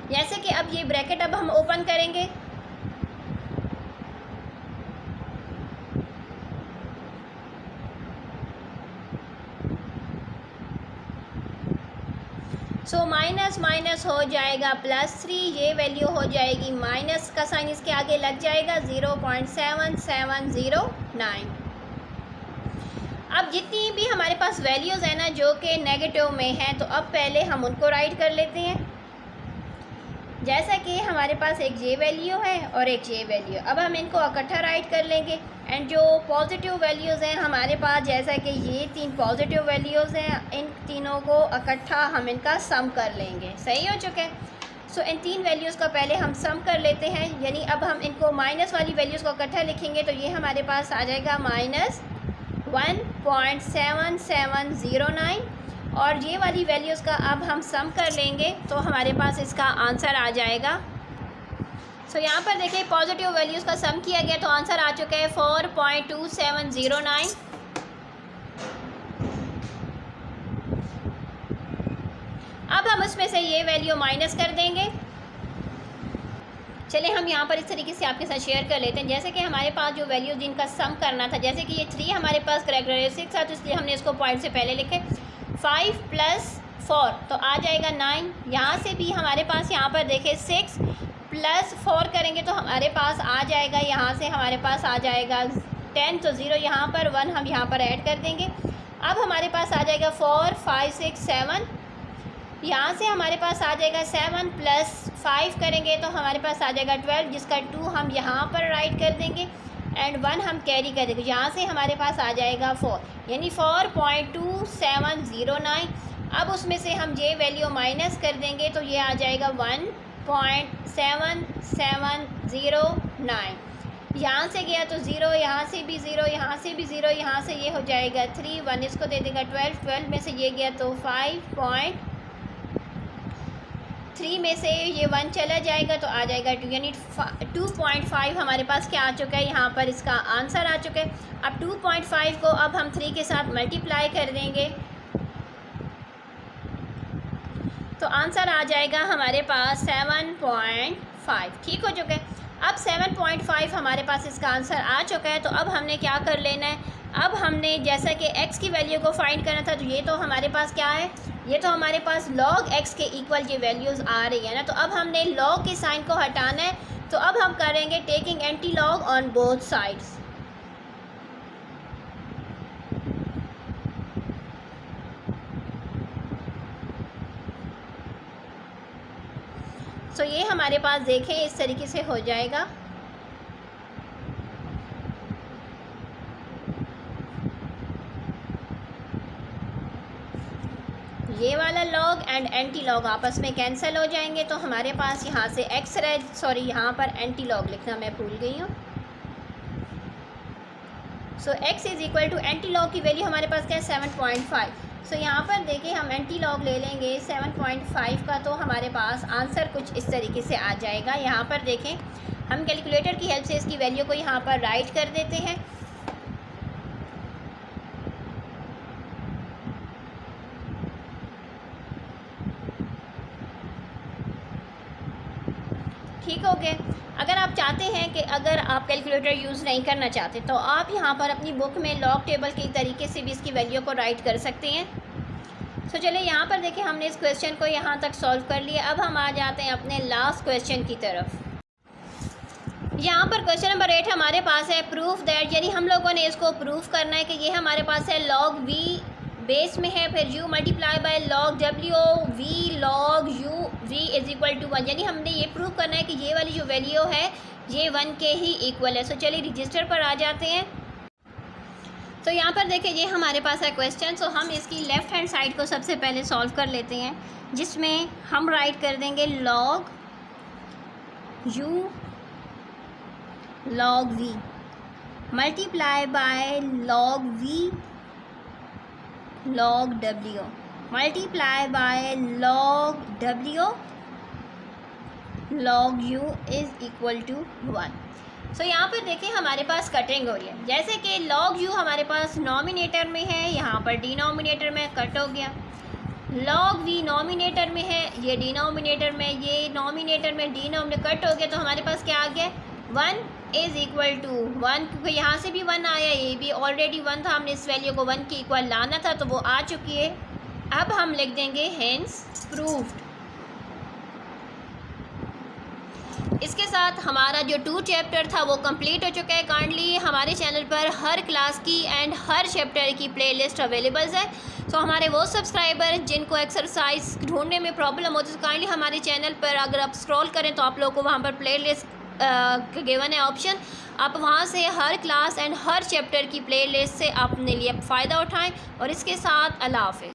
जैसे कि अब ये ब्रैकेट अब हम ओपन करेंगे, सो माइनस माइनस हो जाएगा +3, ये वैल्यू हो जाएगी माइनस का साइन इसके आगे लग जाएगा 0.7709। अब जितनी भी हमारे पास वैल्यूज़ हैं ना जो कि नेगेटिव में हैं, तो अब पहले हम उनको राइट कर लेते हैं। जैसा कि हमारे पास एक ये वैल्यू है और एक ये वैल्यू, अब हम इनको इकट्ठा राइट कर लेंगे। एंड जो पॉजिटिव वैल्यूज़ हैं हमारे पास, जैसा कि ये 3 पॉजिटिव वैल्यूज़ हैं, इन तीनों को इकट्ठा हम इनका सम कर लेंगे। सही हो चुका है। सो इन 3 वैल्यूज़ का पहले हम सम कर लेते हैं, यानी अब हम इनको माइनस वाली वैल्यूज़ को इकट्ठा लिखेंगे तो ये हमारे पास आ जाएगा -1.7709, और ये वाली वैल्यूज़ का अब हम सम कर लेंगे तो हमारे पास इसका आंसर आ जाएगा। सो यहाँ पर देखिए पॉजिटिव वैल्यूज़ का सम किया गया तो आंसर आ चुका है 4.2709। अब हम उसमें से ये वैल्यू माइनस कर देंगे। चलिए हम यहाँ पर इस तरीके से आपके साथ शेयर कर लेते हैं। जैसे कि हमारे पास जो वैल्यू जिनका सम करना था, जैसे कि ये 3 हमारे पास करेक्टरिस्टिक्स था तो इसलिए हमने इसको पॉइंट से पहले लिखे। 5 + 4 तो आ जाएगा 9। यहाँ से भी हमारे पास यहाँ पर देखें 6 + 4 करेंगे तो हमारे पास आ जाएगा, यहाँ से हमारे पास आ जाएगा 10, तो 0 यहाँ पर, 1 हम यहाँ पर ऐड कर देंगे। अब हमारे पास आ जाएगा 4 5 6 7, यहाँ से हमारे पास आ जाएगा 7 + 5 करेंगे तो हमारे पास आ जाएगा 12, जिसका 2 हम यहाँ पर राइट कर देंगे एंड 1 हम कैरी कर देंगे। यहाँ से हमारे पास आ जाएगा 4, यानी 4.2709। अब उसमें से हम ये वैल्यू माइनस कर देंगे तो ये आ जाएगा 1.7709। यहाँ से गया तो 0, यहाँ से भी 0, यहाँ से भी 0, यहाँ से ये हो जाएगा 3, 1 इसको दे देगा 12, 12 में से ये गया तो 5.3 में से ये 1 चला जाएगा तो आ जाएगा 2, यानी 2.5 हमारे पास क्या आ चुका है, यहाँ पर इसका आंसर आ चुका है। अब 2.5 को अब हम 3 के साथ मल्टीप्लाई कर देंगे तो आंसर आ जाएगा हमारे पास 7.5। ठीक हो चुका है। अब 7.5 हमारे पास इसका आंसर आ चुका है तो अब हमने क्या कर लेना है, अब हमने जैसा कि x की वैल्यू को फाइंड करना था, तो ये तो हमारे पास क्या है, ये तो हमारे पास log x के इक्वल ये वैल्यूज़ आ रही है ना, तो अब हमने log के साइन को हटाना है। तो अब हम करेंगे taking anti log on both sides. So ये हमारे पास देखें इस तरीके से हो जाएगा। ये वाला लॉग एंड एंटी लॉग आपस में कैंसिल हो जाएंगे तो हमारे पास यहाँ से एक्स यहाँ पर एंटी लॉग लिखना मैं भूल गई हूँ। So x is equal to anti log की वैल्यू हमारे पास क्या है 7.5। सो यहाँ पर देखिए हम एंटी लॉग ले लेंगे 7.5 का तो हमारे पास आंसर कुछ इस तरीके से आ जाएगा। यहाँ पर देखें हम कैलकुलेटर की हेल्प से इसकी वैल्यू को यहाँ पर राइट कर देते हैं। ठीक हो गया। अगर आप चाहते हैं कि अगर आप कैलकुलेटर यूज़ नहीं करना चाहते तो आप यहाँ पर अपनी बुक में लॉग टेबल के तरीके से भी इसकी वैल्यू को राइट कर सकते हैं। सो चलिए यहाँ पर देखिए हमने इस क्वेश्चन को यहाँ तक सॉल्व कर लिया। अब हम आ जाते हैं अपने लास्ट क्वेश्चन की तरफ। यहाँ पर क्वेश्चन नंबर 8 हमारे पास है प्रूफ दैट, यानी हम लोगों ने इसको प्रूफ करना है कि ये हमारे पास है log v बेस में है, फिर u multiply by log w v log u v is equal to 1, यानी हमने ये प्रूव करना है कि ये वाली जो वैल्यू है ये 1 के ही इक्वल है। सो चलिए रजिस्टर पर आ जाते हैं। तो यहाँ पर देखिए ये हमारे पास है क्वेश्चन। सो हम इसकी लेफ़्ट हैंड साइड को सबसे पहले सॉल्व कर लेते हैं, जिसमें हम राइट कर देंगे log u log v multiply by log v log w multiply by log w log u is equal to 1। So यहाँ पर देखिए हमारे पास कटिंग हो रही है, जैसे कि log u हमारे पास नॉमिनेटर में है, यहाँ पर डिनोमिनेटर में कट हो गया। log v नॉमिनेटर में है, ये डिनोमिनेटर में, ये नॉमिनेटर में डिनोमिनेटर कट हो गया तो हमारे पास क्या आ गया 1 इज़ इक्वल टू 1, क्योंकि यहाँ से भी 1 आया, ये भी ऑलरेडी 1 था, हमने इस वैल्यू को 1 की इक्वल लाना था तो वो आ चुकी है। अब हम लिख देंगे हेंस प्रूव्ड। इसके साथ हमारा जो 2 चैप्टर था वो कंप्लीट हो चुका है। काइंडली हमारे चैनल पर हर क्लास की एंड हर चैप्टर की प्लेलिस्ट अवेलेबल है। सो हमारे वो सब्सक्राइबर जिनको एक्सरसाइज ढूंढने में प्रॉब्लम होती है, तो काइंडली हमारे चैनल पर अगर आप स्क्रॉल करें तो आप लोगों को वहाँ पर प्लेलिस्ट गिवन है ऑप्शन। आप वहाँ से हर क्लास एंड हर चैप्टर की प्लेलिस्ट से अपने लिए फ़ायदा उठाएं। और इसके साथ अल्लाह हाफ़िज़।